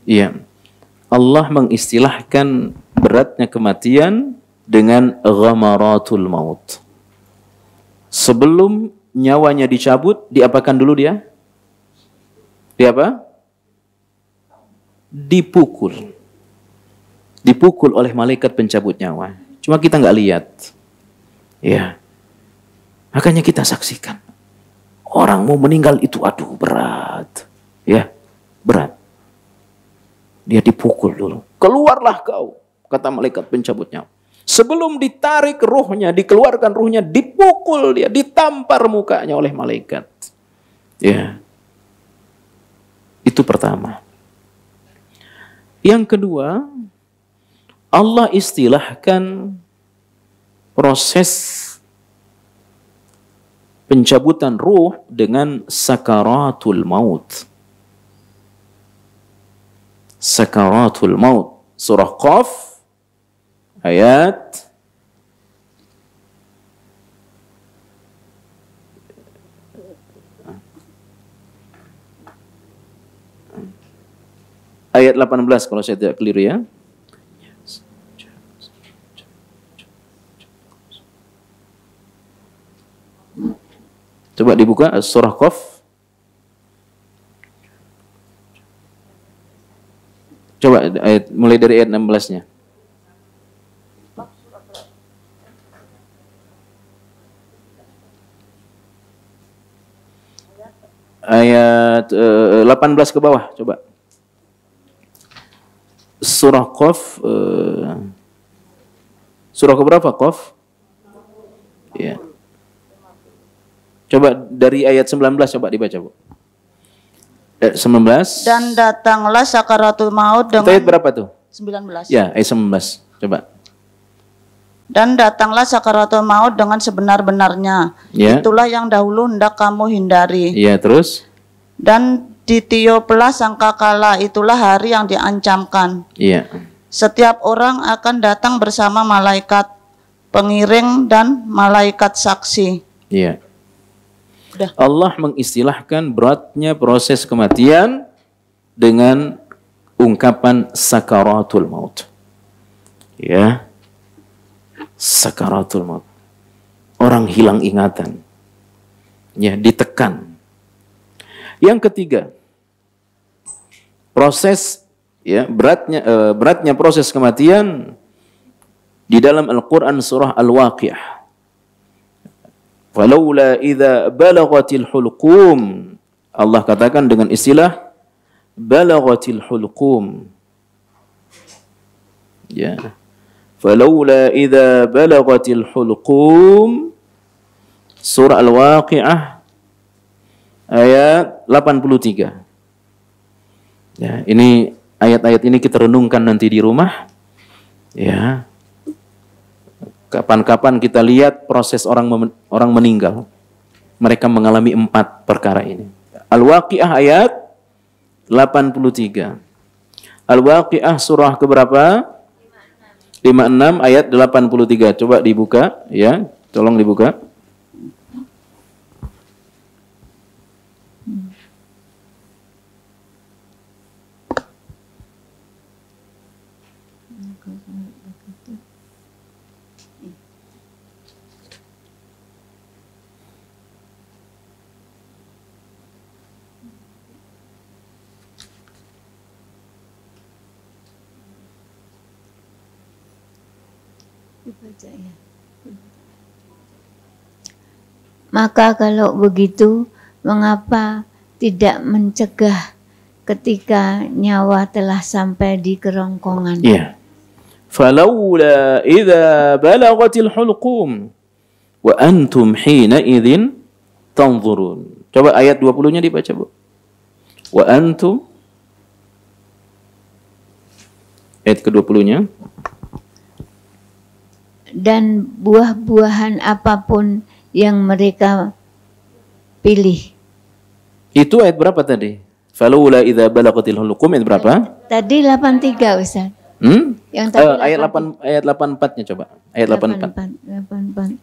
Iya. Allah mengistilahkan beratnya kematian dengan ghamaratul maut. Sebelum nyawanya dicabut, diapakan dulu dia? Dia apa? Dipukul. Dipukul oleh malaikat pencabut nyawa. Cuma kita nggak lihat. Ya. Makanya kita saksikan. Orang mau meninggal itu, aduh berat. Ya, berat. Dia dipukul dulu. Keluarlah kau, kata malaikat pencabut nyawa. Sebelum ditarik ruhnya, dikeluarkan ruhnya, dipukul dia, ditampar mukanya oleh malaikat. Ya. Itu pertama. Yang kedua, Allah istilahkan proses pencabutan ruh dengan sakaratul maut. Sakaratul maut. Surah Qaf ayat ayat 18 kalau saya tidak keliru ya. Coba dibuka surah Qaf. Coba mulai dari ayat 16-nya. Ayat 18 ke bawah, coba. Surah Qaf, surah ke berapa Qaf? Ya. Coba dari ayat 19 coba dibaca, Bu. 19. Dan datanglah sakaratul maut dengan... Ayat berapa tuh? 19. Ya, ayat 19. Coba. Dan datanglah sakaratul maut dengan sebenar-benarnya. Ya. Itulah yang dahulu hendak kamu hindari. Iya, terus? Dan ditiuplah sangkakala, itulah hari yang diancamkan. Iya. Setiap orang akan datang bersama malaikat pengiring dan malaikat saksi. Iya. Allah mengistilahkan beratnya proses kematian dengan ungkapan sakaratul maut. Ya. Sakaratul maut. Orang hilang ingatan. Ya, ditekan. Yang ketiga, proses ya beratnya proses kematian di dalam Al-Qur'an surah Al-Waqi'ah. Falaula idza balaghatil hulqum. Allah katakan dengan istilah balaghatil hulqum. Ya. Falaula idza balaghatil hulqum. Surah Al-Waqi'ah ayat 83. Ya, ini ayat-ayat ini kita renungkan nanti di rumah. Ya. Kapan-kapan kita lihat proses orang meninggal. Mereka mengalami 4 perkara ini. Al-Waqi'ah ayat 83. Al-Waqi'ah surah keberapa? 56 ayat 83. Coba dibuka ya. Tolong dibuka. Maka kalau begitu, mengapa tidak mencegah ketika nyawa telah sampai di kerongkongan? Iya. Falaula idza balaghatil hulqum wa antum hina idzin tanzurun. Coba ayat 20-nya dibaca, Bu. Wa antum ayat ke-20-nya. dan buah-buahan apapun yang mereka pilih. Itu ayat berapa tadi? Falawla idza balagatil hulqum, ayat berapa? Tadi 83 Ustaz. Yang tadi ayat 84-nya coba. Ayat 84.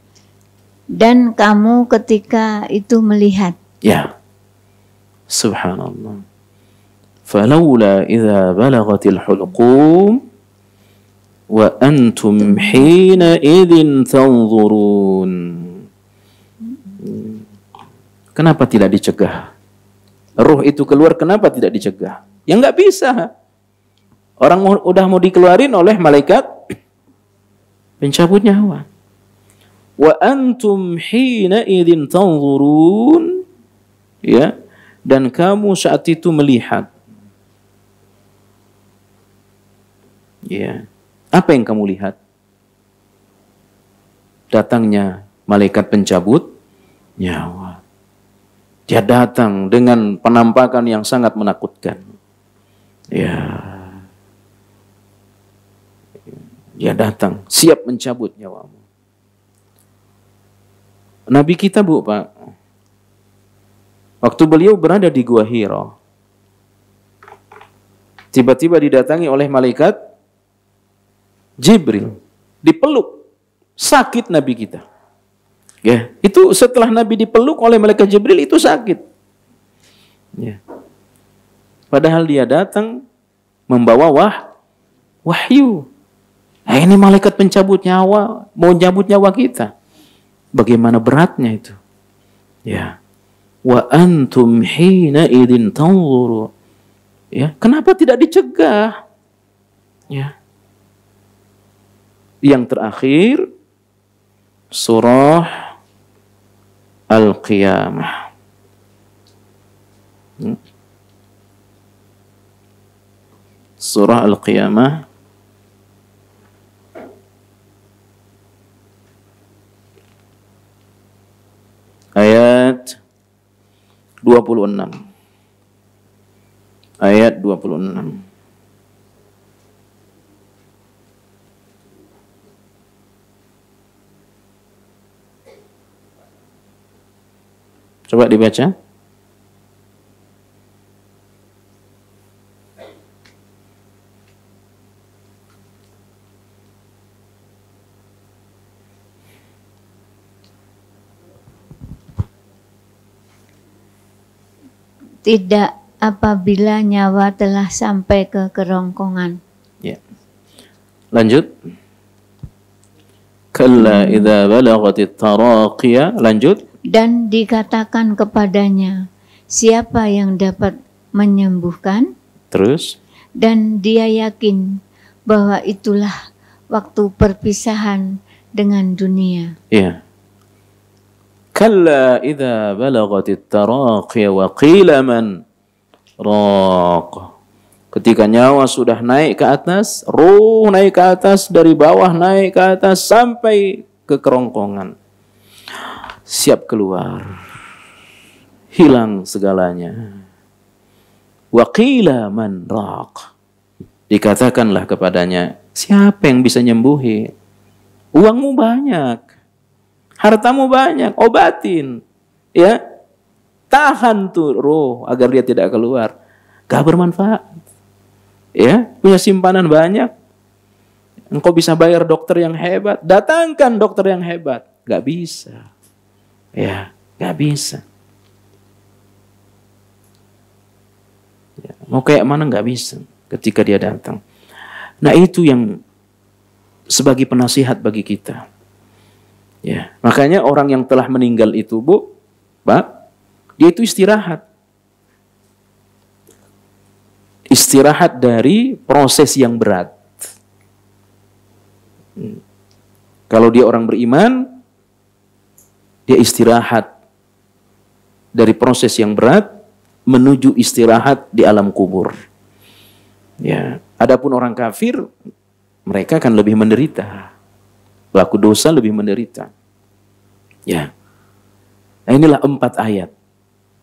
Dan kamu ketika itu melihat. Ya. Subhanallah. Falawla idza balagatil hulqum wa antum hina idzin tanzurun. Kenapa tidak dicegah? Ruh itu keluar, kenapa tidak dicegah? Ya nggak bisa. Orang udah mau dikeluarin oleh malaikat pencabut nyawa. Wa antum hina idzin tanzurun. Ya, dan kamu saat itu melihat. Ya. Apa yang kamu lihat? Datangnya malaikat pencabut nyawa. Dia datang dengan penampakan yang sangat menakutkan. Ya. Dia datang siap mencabut nyawamu. Nabi kita, Bu, Pak, waktu beliau berada di Gua Hira, tiba-tiba didatangi oleh malaikat Jibril, dipeluk, sakit Nabi kita. Ya, itu setelah Nabi dipeluk oleh malaikat Jibril itu sakit. Ya. Padahal dia datang membawa wahyu. Nah, ini malaikat pencabut nyawa, mau cabut nyawa kita. Bagaimana beratnya itu? Ya. Wa antum hina idzin tanzuru. Ya, kenapa tidak dicegah? Ya. Yang terakhir surah Al-Qiyamah. Surah Al-Qiyamah ayat 26. Ayat 26. Coba dibaca. Tidak apabila nyawa telah sampai ke kerongkongan. Ya. Lanjut. Kalla idza balagatit taraqiya. Lanjut. Dan dikatakan kepadanya, siapa yang dapat menyembuhkan? Terus. Dan dia yakin bahwa itulah waktu perpisahan dengan dunia. Iya. Kalla idza balagatit taraqiya wa qila man raq. Ketika nyawa sudah naik ke atas, ruh naik ke atas, dari bawah naik ke atas sampai ke kerongkongan. Siap keluar. Hilang segalanya. Wa qila man raq. Dikatakanlah kepadanya, siapa yang bisa nyembuhi? Uangmu banyak. Hartamu banyak, obatin. Ya. Tahan tuh roh agar dia tidak keluar. Gak bermanfaat. Ya, punya simpanan banyak. Engkau bisa bayar dokter yang hebat, datangkan dokter yang hebat. Gak bisa. Ya, gak bisa. Ya, mau kayak mana gak bisa ketika dia datang. Nah, itu yang sebagai penasihat bagi kita. Ya, makanya orang yang telah meninggal itu, Bu, Pak, dia itu istirahat. Istirahat dari proses yang berat. Kalau dia orang beriman, dia istirahat dari proses yang berat menuju istirahat di alam kubur. Ya, adapun orang kafir, mereka akan lebih menderita. Pelaku dosa lebih menderita. Ya. Nah, inilah 4 ayat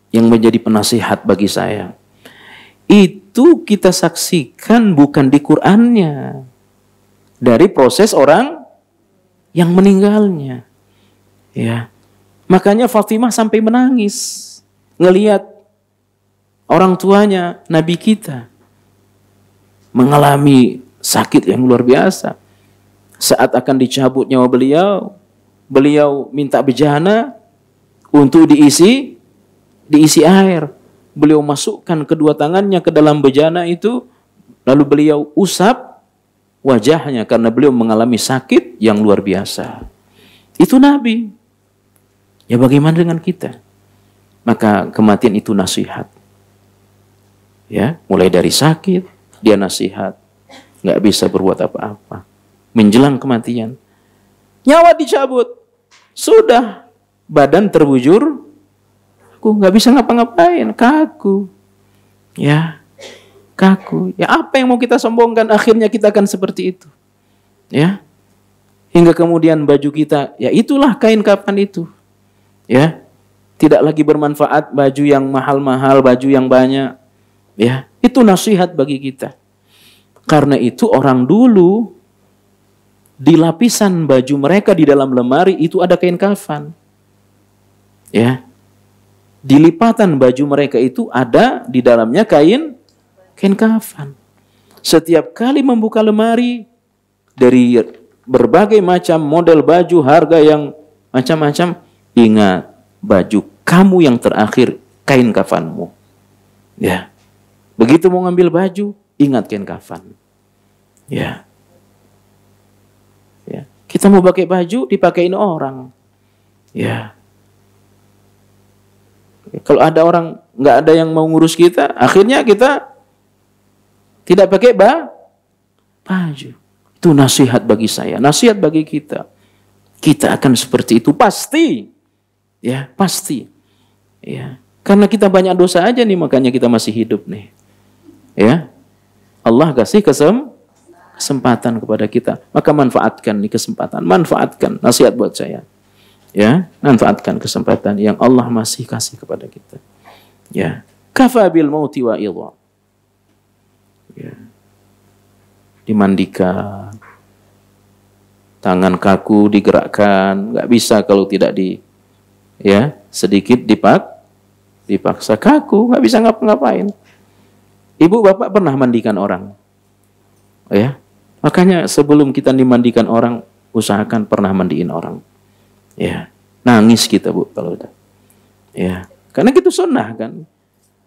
yang menjadi penasihat bagi saya. Itu kita saksikan bukan di Qur'annya. Dari proses orang yang meninggalnya. Ya. Makanya Fatimah sampai menangis ngelihat orang tuanya Nabi kita mengalami sakit yang luar biasa. Saat akan dicabut nyawa beliau, beliau minta bejana untuk diisi air. Beliau masukkan kedua tangannya ke dalam bejana itu, lalu beliau usap wajahnya karena beliau mengalami sakit yang luar biasa. Itu Nabi. Ya bagaimana dengan kita? Maka kematian itu nasihat. Ya, mulai dari sakit, dia nasihat. Nggak bisa berbuat apa-apa. Menjelang kematian, nyawa dicabut. Sudah, badan terbujur. Aku nggak bisa ngapa-ngapain, kaku. Ya, kaku. Ya apa yang mau kita sombongkan? Akhirnya kita akan seperti itu. Ya, hingga kemudian baju kita, ya itulah kain kafan itu. Ya, tidak lagi bermanfaat baju yang mahal-mahal, baju yang banyak. Ya, itu nasihat bagi kita. Karena itu orang dulu di lapisan baju mereka di dalam lemari itu ada kain kafan. Ya. Di lipatan baju mereka itu ada di dalamnya kain kafan. Setiap kali membuka lemari dari berbagai macam model baju, harga yang macam-macam, ingat baju kamu yang terakhir, kain kafanmu. Ya. Begitu mau ngambil baju, ingat kain kafan. Ya. Ya. Kita mau pakai baju dipakein orang. Ya. Kalau ada orang nggak ada yang mau ngurus kita, akhirnya kita tidak pakai baju. Itu nasihat bagi saya, nasihat bagi kita. Kita akan seperti itu pasti. Ya, pasti. Ya. Karena kita banyak dosa aja nih, makanya kita masih hidup nih. Ya. Allah kasih kesempatan kepada kita, maka manfaatkan nih kesempatan, manfaatkan. Nasihat buat saya. Ya, manfaatkan kesempatan yang Allah masih kasih kepada kita. Ya, kafa bil mauti wa idha. Ya. Dimandikan, tangan kaku digerakkan, nggak bisa kalau tidak sedikit dipaksa kaku, nggak bisa ngapa-ngapain. Ibu bapak pernah mandikan orang, ya. Makanya sebelum kita dimandikan orang, usahakan pernah mandiin orang. Ya, nangis kita bu kalau udah. Ya, karena itu sunnah kan.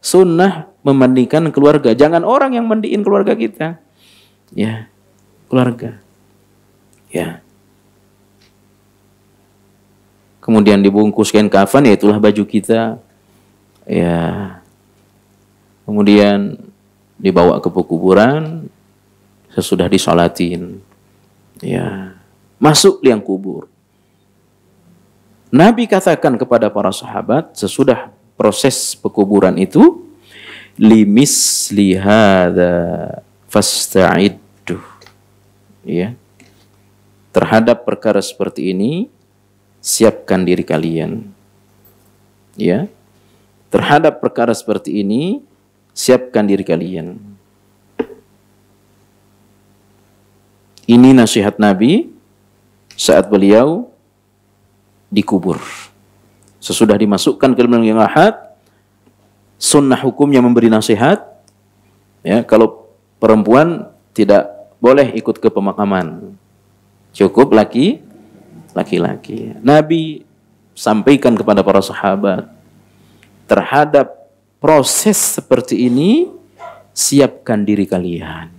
Sunnah memandikan keluarga. Jangan orang yang mandiin keluarga kita. Ya, keluarga. Ya. Kemudian dibungkus kain kafan, ya itulah baju kita. Ya. Kemudian dibawa ke pekuburan, sesudah disolatin. Ya. Masuk liang kubur. Nabi katakan kepada para sahabat sesudah proses pekuburan itu, limisli hadza fasta'iddu. Ya. Terhadap perkara seperti ini, siapkan diri kalian. Ya. Terhadap perkara seperti ini, siapkan diri kalian. Ini nasihat Nabi saat beliau dikubur. Sesudah dimasukkan ke dalam liang lahat, sunnah hukumnya memberi nasihat. Ya, kalau perempuan tidak boleh ikut ke pemakaman, cukup laki-laki. Nabi sampaikan kepada para sahabat, terhadap proses seperti ini, siapkan diri kalian.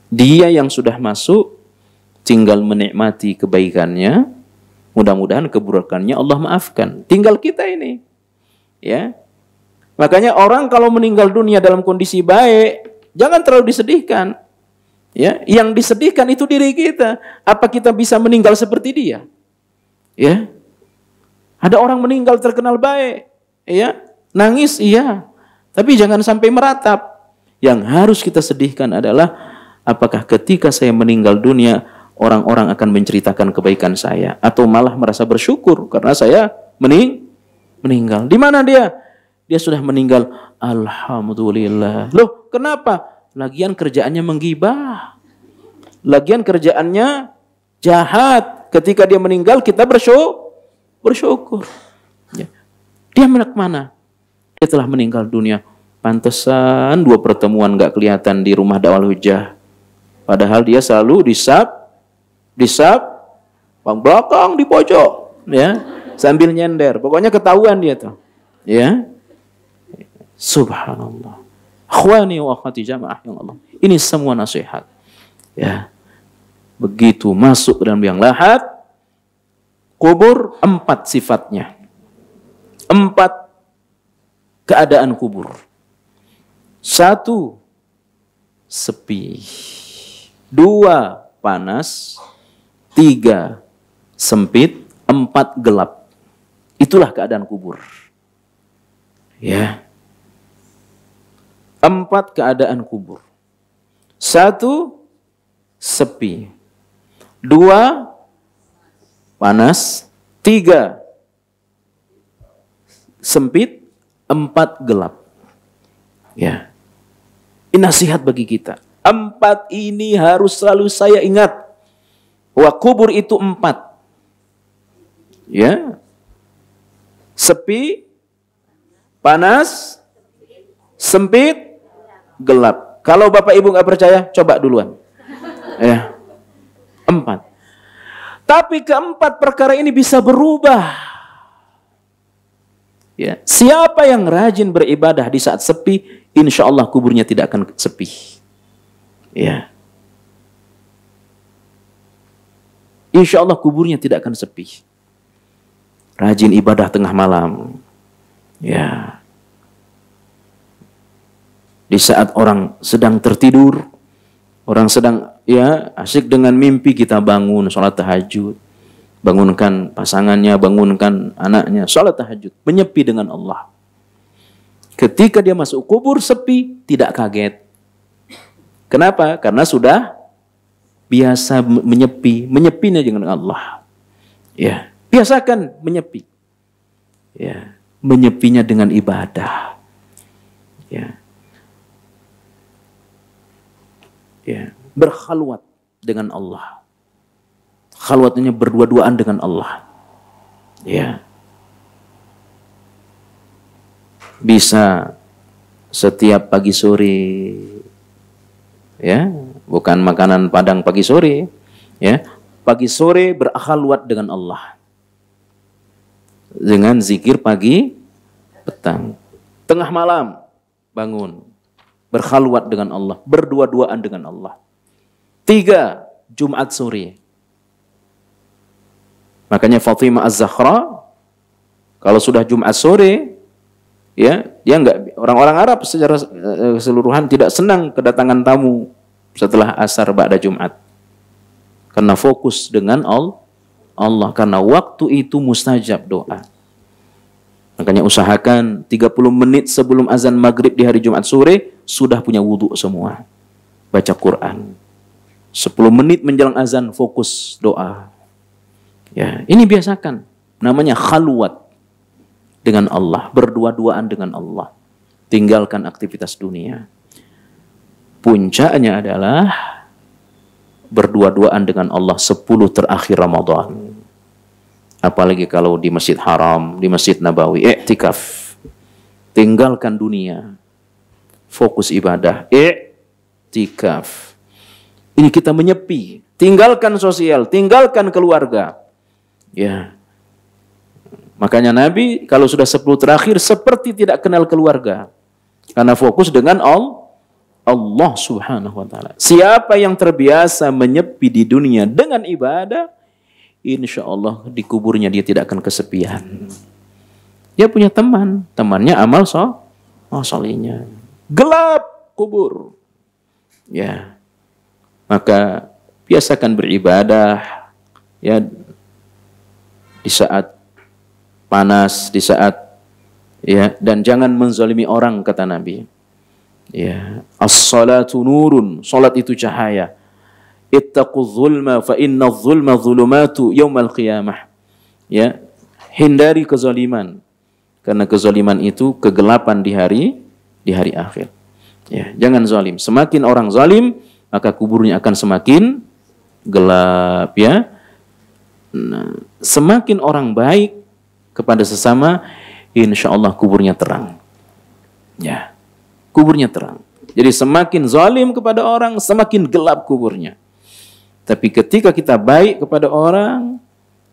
Dia yang sudah masuk, tinggal menikmati kebaikannya. Mudah-mudahan keburukannya Allah maafkan. Tinggal kita ini. Ya. Makanya orang kalau meninggal dunia dalam kondisi baik, jangan terlalu disedihkan. Ya, yang disedihkan itu diri kita. Apa kita bisa meninggal seperti dia? Ya. Ada orang meninggal terkenal baik, ya. Nangis iya. Tapi jangan sampai meratap. Yang harus kita sedihkan adalah apakah ketika saya meninggal dunia orang-orang akan menceritakan kebaikan saya atau malah merasa bersyukur karena saya meninggal. Di mana dia? Dia sudah meninggal. Alhamdulillah. Loh, kenapa? Lagian kerjaannya menggibah. Lagian kerjaannya jahat. ketika dia meninggal kita bersyukur. Ya. Dia mana? Dia telah meninggal dunia. Pantesan 2 pertemuan gak kelihatan di rumah dakwah hujah. Padahal dia selalu disap, belakang di pojok, ya, sambil nyender. Pokoknya ketahuan dia tuh, ya. Subhanallah. Akhwani wa akhwati jamaah yang Allah. Ini semua nasihat, ya. Begitu masuk ke dalam liang lahat, kubur 4 sifatnya, 4 keadaan kubur. 1 sepi, 2 panas, 3 sempit, 4 gelap. Itulah keadaan kubur. Ya. 4 keadaan kubur. 1 sepi, 2 panas, 3 sempit, 4 gelap. Ya. Ini nasihat bagi kita. 4 ini harus selalu saya ingat. Wa kubur itu 4. Ya. Sepi, panas, sempit, gelap. Kalau Bapak Ibu nggak percaya, coba duluan. Ya. 4. Tapi keempat perkara ini bisa berubah. Ya. Siapa yang rajin beribadah di saat sepi, insya Allah kuburnya tidak akan sepi. Ya. Insya Allah kuburnya tidak akan sepi. Rajin ibadah tengah malam. Ya. Di saat orang sedang tertidur, orang sedang asyik dengan mimpi, kita bangun sholat tahajud, bangunkan pasangannya, bangunkan anaknya, sholat tahajud, menyepi dengan Allah. Ketika dia masuk kubur sepi, tidak kaget. Kenapa? Karena sudah biasa menyepinya dengan Allah. Ya, biasakan menyepi. Ya, menyepinya dengan ibadah. Ya. Ya, berkhalwat dengan Allah. Khalwatnya berdua-duaan dengan Allah. Ya. Bisa setiap pagi sore, ya, bukan makanan Padang pagi sore, ya, pagi sore berkhalwat dengan Allah, dengan zikir pagi, petang, tengah malam bangun, berkhalwat dengan Allah, berdua-duaan dengan Allah. 3, Jumat sore. Makanya Fatimah Az-Zahra, kalau sudah Jumat sore, ya, dia enggak, orang-orang Arab secara keseluruhan tidak senang kedatangan tamu setelah asar ba'da Jumat. Karena fokus dengan Allah, karena waktu itu mustajab doa. Makanya usahakan 30 menit sebelum azan maghrib di hari Jumat sore sudah punya wudhu semua. Baca Quran. 10 menit menjelang azan fokus doa. Ya, ini biasakan. Namanya khalwat dengan Allah, berdua-duaan dengan Allah. Tinggalkan aktivitas dunia. Puncaknya adalah berdua-duaan dengan Allah 10 terakhir Ramadan. Apalagi kalau di Masjid Haram, di Masjid Nabawi, i'tikaf. Tinggalkan dunia. Fokus ibadah, i'tikaf. Ini kita menyepi. Tinggalkan sosial, tinggalkan keluarga. Ya. Makanya Nabi kalau sudah 10 terakhir seperti tidak kenal keluarga. Karena fokus dengan Allah Subhanahu wa taala. Siapa yang terbiasa menyepi di dunia dengan ibadah, insya Allah di kuburnya dia tidak akan kesepian. Dia punya teman, temannya amal solehnya. Gelap kubur. Ya. Maka biasakan beribadah ya di saat panas, di saat ya, dan jangan menzalimi orang, kata Nabi. Ya, as-salatu nurun, salat itu cahaya. Ittaquz zulma fa inna zulma zulumatu yaumal qiyamah. Ya, hindari kezaliman. Karena kezaliman itu kegelapan di hari akhir. Ya, jangan zalim. Semakin orang zalim, maka kuburnya akan semakin gelap, ya. Nah, semakin orang baik kepada sesama, insya Allah kuburnya terang. Ya, kuburnya terang. Jadi semakin zalim kepada orang, semakin gelap kuburnya. Tapi ketika kita baik kepada orang,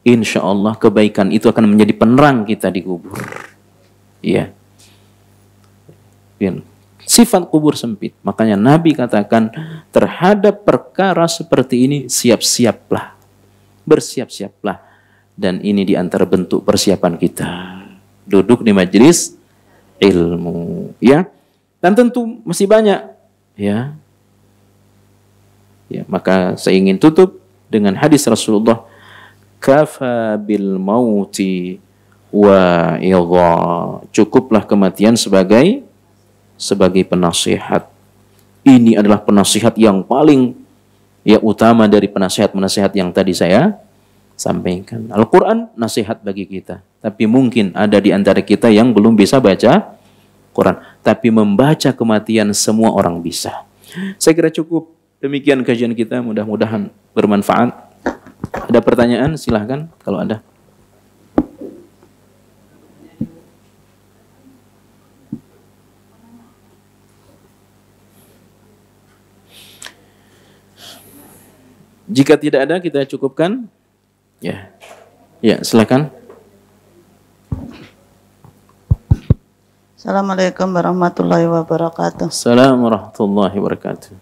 insya Allah kebaikan itu akan menjadi penerang kita di kubur. Ya. Sifat kubur sempit. Makanya Nabi katakan terhadap perkara seperti ini siap-siaplah. Bersiap-siaplah. Dan ini di antara bentuk persiapan kita. Duduk di majelis ilmu. Ya. Dan tentu masih banyak. Ya. Ya, maka saya ingin tutup dengan hadis Rasulullah. Kafa bil mauti wa idha. Cukuplah kematian sebagai penasihat. Ini adalah penasihat yang paling utama dari penasihat-penasihat yang tadi saya sampaikan. Al-Quran nasihat bagi kita. Tapi mungkin ada di antara kita yang belum bisa baca Quran. Tapi membaca kematian semua orang bisa. Saya kira cukup. Demikian kajian kita. Mudah-mudahan bermanfaat. Ada pertanyaan? Silahkan kalau ada. Jika tidak ada, kita cukupkan. Ya, ya, silakan. Assalamualaikum warahmatullahi wabarakatuh. Assalamualaikum warahmatullahi wabarakatuh.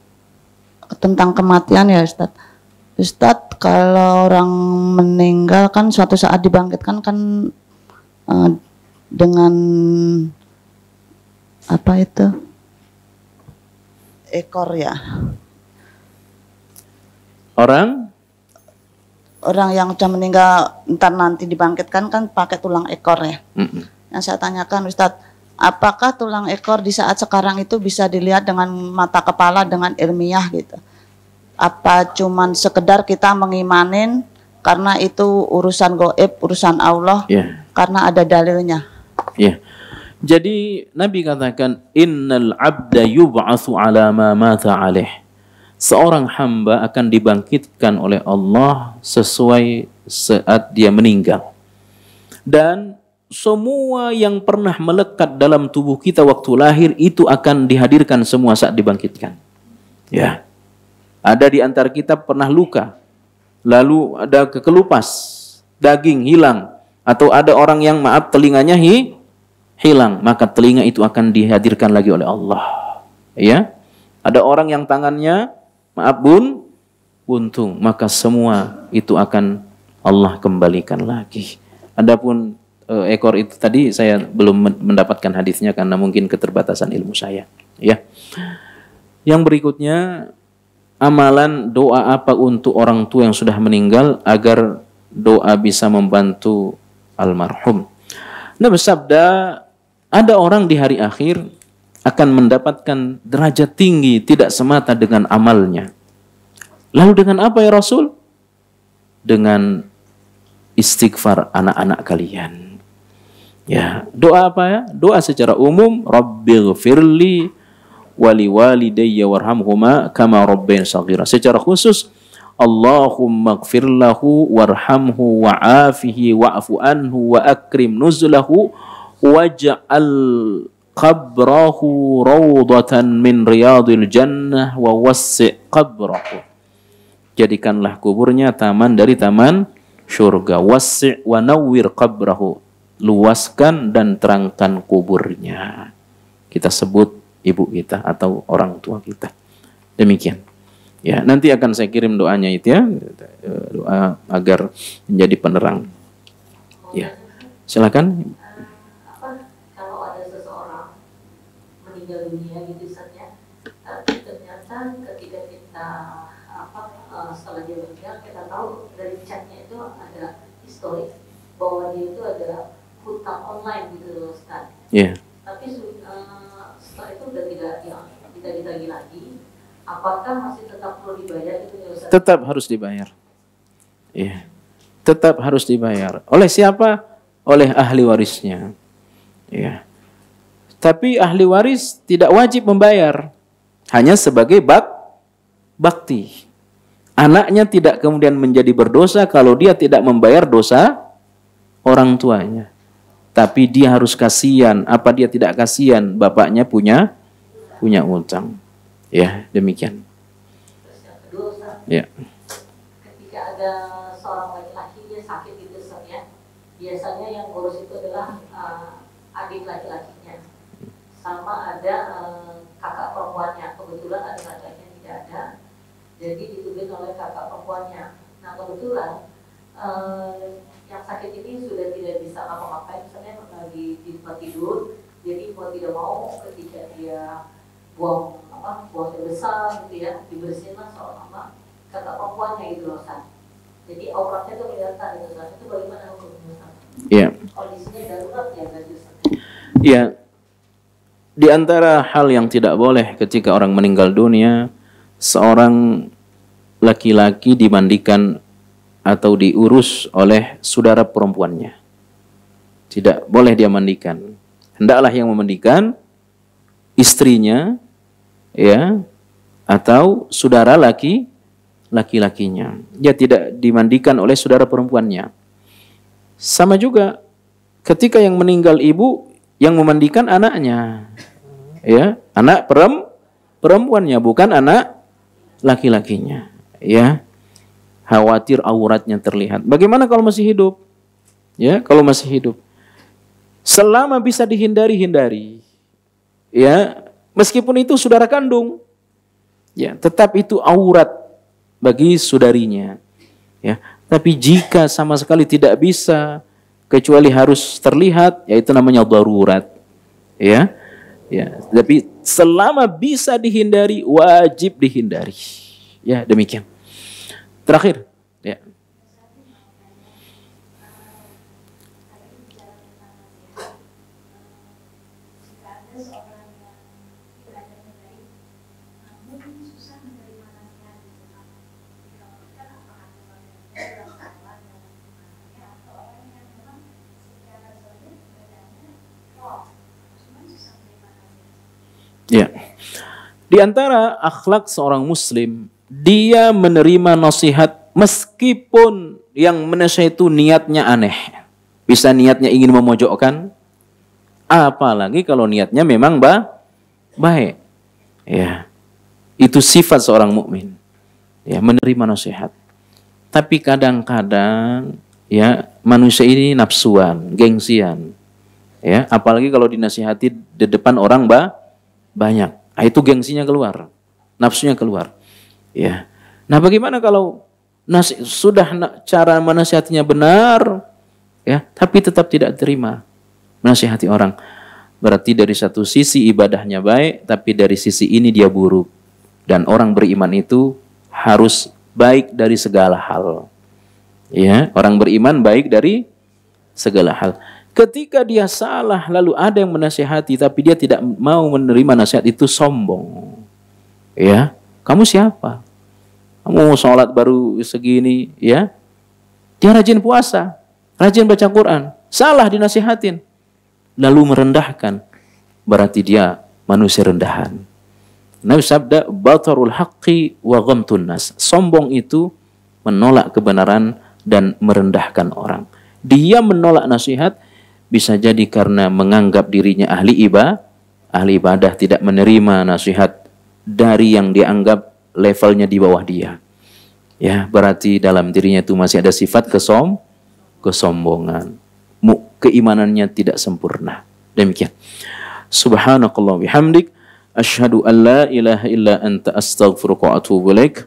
Tentang kematian ya Ustadz. Ustadz, kalau orang meninggal kan suatu saat dibangkitkan kan dengan apa itu? Ekor ya. Orang yang sudah meninggal entar nanti dibangkitkan kan pakai tulang ekor ya. Yang saya tanyakan Ustadz, apakah tulang ekor di saat sekarang itu bisa dilihat dengan mata kepala dengan ilmiah gitu? Apa cuman sekedar kita mengimanin karena itu urusan gaib, urusan Allah, karena ada dalilnya? Jadi Nabi katakan innal abda yub'atsu ala ma mata alaih. Seorang hamba akan dibangkitkan oleh Allah sesuai saat dia meninggal. Dan semua yang pernah melekat dalam tubuh kita waktu lahir itu akan dihadirkan semua saat dibangkitkan. Ya. Ada di antara kita pernah luka, lalu ada kekelupas, daging hilang, atau ada orang yang telinganya hilang, maka telinga itu akan dihadirkan lagi oleh Allah. Ya. Ada orang yang tangannya buntung, maka semua itu akan Allah kembalikan lagi. Adapun ekor itu tadi saya belum mendapatkan hadisnya karena mungkin keterbatasan ilmu saya. Ya. Yang berikutnya, amalan doa apa untuk orang tua yang sudah meninggal agar doa bisa membantu almarhum. Nah, bersabda, ada orang di hari akhir akan mendapatkan derajat tinggi tidak semata dengan amalnya. Lalu dengan apa ya Rasul? Dengan istighfar anak-anak kalian. Ya, doa apa ya? Doa secara umum, Rabbighfirli wali walidayya warhamhuma kama rabbayani shaghira. Secara khusus, Allahumma ighfir lahu warhamhu wa'afihi wa'fu anhu wa akrim nuzulahu waj'al qabrahu rawdatan min riyadil jannah wa wassi' qabrahu. Jadikanlah kuburnya taman dari taman syurga. Wassi' wa nawwir qabrahu. Luaskan dan terangkan kuburnya. Kita sebut ibu kita atau orang tua kita. Demikian. Ya, nanti akan saya kirim doanya itu ya. Doa agar menjadi penerang. Ya. Silakan. Dunia gitu saja, tapi ternyata ketika kita setelah dia meninggal, kita tahu dari chatnya itu ada histori bahwa dia itu ada hutang online gitu Ustaz. Tapi setelah itu udah tidak ditagih lagi, apakah masih tetap perlu dibayar gitu ya Ustaz? Tetap harus dibayar. Tetap harus dibayar. Oleh siapa? Oleh ahli warisnya. Tapi ahli waris tidak wajib membayar, hanya sebagai bakti. Anaknya tidak kemudian menjadi berdosa kalau dia tidak membayar dosa orang tuanya. Tapi dia harus kasihan. Apa dia tidak kasihan? Bapaknya punya utang. Ya, demikian. Terus yang kedua, Ustaz, Ya. ketika ada seorang laki-laki dia sakit gitu, Ustaz, ya, biasanya yang ngurus itu adalah adik laki-lakinya, sama ada kakak perempuannya. Kebetulan adik laki-lakinya tidak ada, jadi ditungguin oleh kakak perempuannya. Nah kebetulan yang sakit ini sudah tidak bisa ngapa-ngapain, misalnya lagi di tempat tidur, jadi mau tidak mau ketika dia buang air besar gitu ya, dibersihin lah sama kakak perempuannya gitu loh, Ustaz. Jadi auratnya tuh kelihatan gitu, Ustaz. Itu bagaimana hukumnya, Ustaz? Iya. Kondisinya darurat ya berarti, Ustaz? Iya. Di antara hal yang tidak boleh ketika orang meninggal dunia, seorang laki-laki dimandikan atau diurus oleh saudara perempuannya. Tidak boleh dia mandikan. Hendaklah yang memandikan istrinya, ya, atau saudara laki-lakinya. Dia tidak dimandikan oleh saudara perempuannya. Sama juga ketika yang meninggal ibu, yang memandikan anaknya, ya, anak perempuannya, bukan anak laki-lakinya, ya. Khawatir auratnya terlihat. Bagaimana kalau masih hidup? Ya, kalau masih hidup, selama bisa dihindari, ya, meskipun itu saudara kandung, ya, tetap itu aurat bagi saudarinya, ya. Tapi jika sama sekali tidak bisa, kecuali harus terlihat, yaitu namanya darurat, ya, ya. Tapi selama bisa dihindari, wajib dihindari, ya, demikian. Terakhir, ya. Ya. Di antara akhlak seorang muslim, dia menerima nasihat meskipun yang menasihat itu niatnya aneh. Bisa niatnya ingin memojokkan, apalagi kalau niatnya memang baik. Ya. Itu sifat seorang mukmin. Ya, menerima nasihat. Tapi kadang-kadang, ya, manusia ini nafsuan, gengsian. Ya, apalagi kalau dinasihati di depan orang banyak. Nah, itu gengsinya keluar, nafsunya keluar. Ya. Nah, bagaimana kalau sudah cara menasihatinya benar, ya, tapi tetap tidak terima menasihati orang? Berarti dari satu sisi ibadahnya baik, tapi dari sisi ini dia buruk. Dan orang beriman itu harus baik dari segala hal. Ya, orang beriman baik dari segala hal. Ketika dia salah, lalu ada yang menasihati, tapi dia tidak mau menerima nasihat, itu sombong. Ya, kamu siapa? Kamu sholat baru segini, ya? Dia rajin puasa, rajin baca Quran, salah dinasihatin, lalu merendahkan, berarti dia manusia rendahan. Nabi sabda, batarul haqqi wa ghamtun nas. Sombong itu menolak kebenaran dan merendahkan orang. Dia menolak nasihat, bisa jadi karena menganggap dirinya ahli ibadah, tidak menerima nasihat dari yang dianggap levelnya di bawah dia. Ya, berarti dalam dirinya itu masih ada sifat kesombongan. Keimanannya tidak sempurna. Demikian. Subhanakallah bihamdik, asyhadu an la ilaha illa anta astaghfiruka wa atubu ilaik.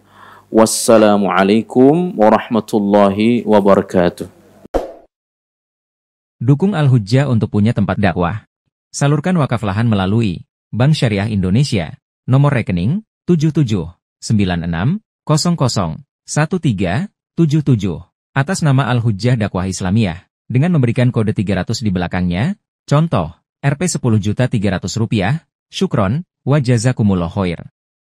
Wassalamualaikum warahmatullahi wabarakatuh. Dukung Al-Hujjah untuk punya tempat dakwah. Salurkan wakaf lahan melalui Bank Syariah Indonesia. Nomor rekening 7796001377 atas nama Al-Hujjah Dakwah Islamiyah dengan memberikan kode 300 di belakangnya. Contoh, Rp 10.300.000. Syukron wa jazakumullah khair.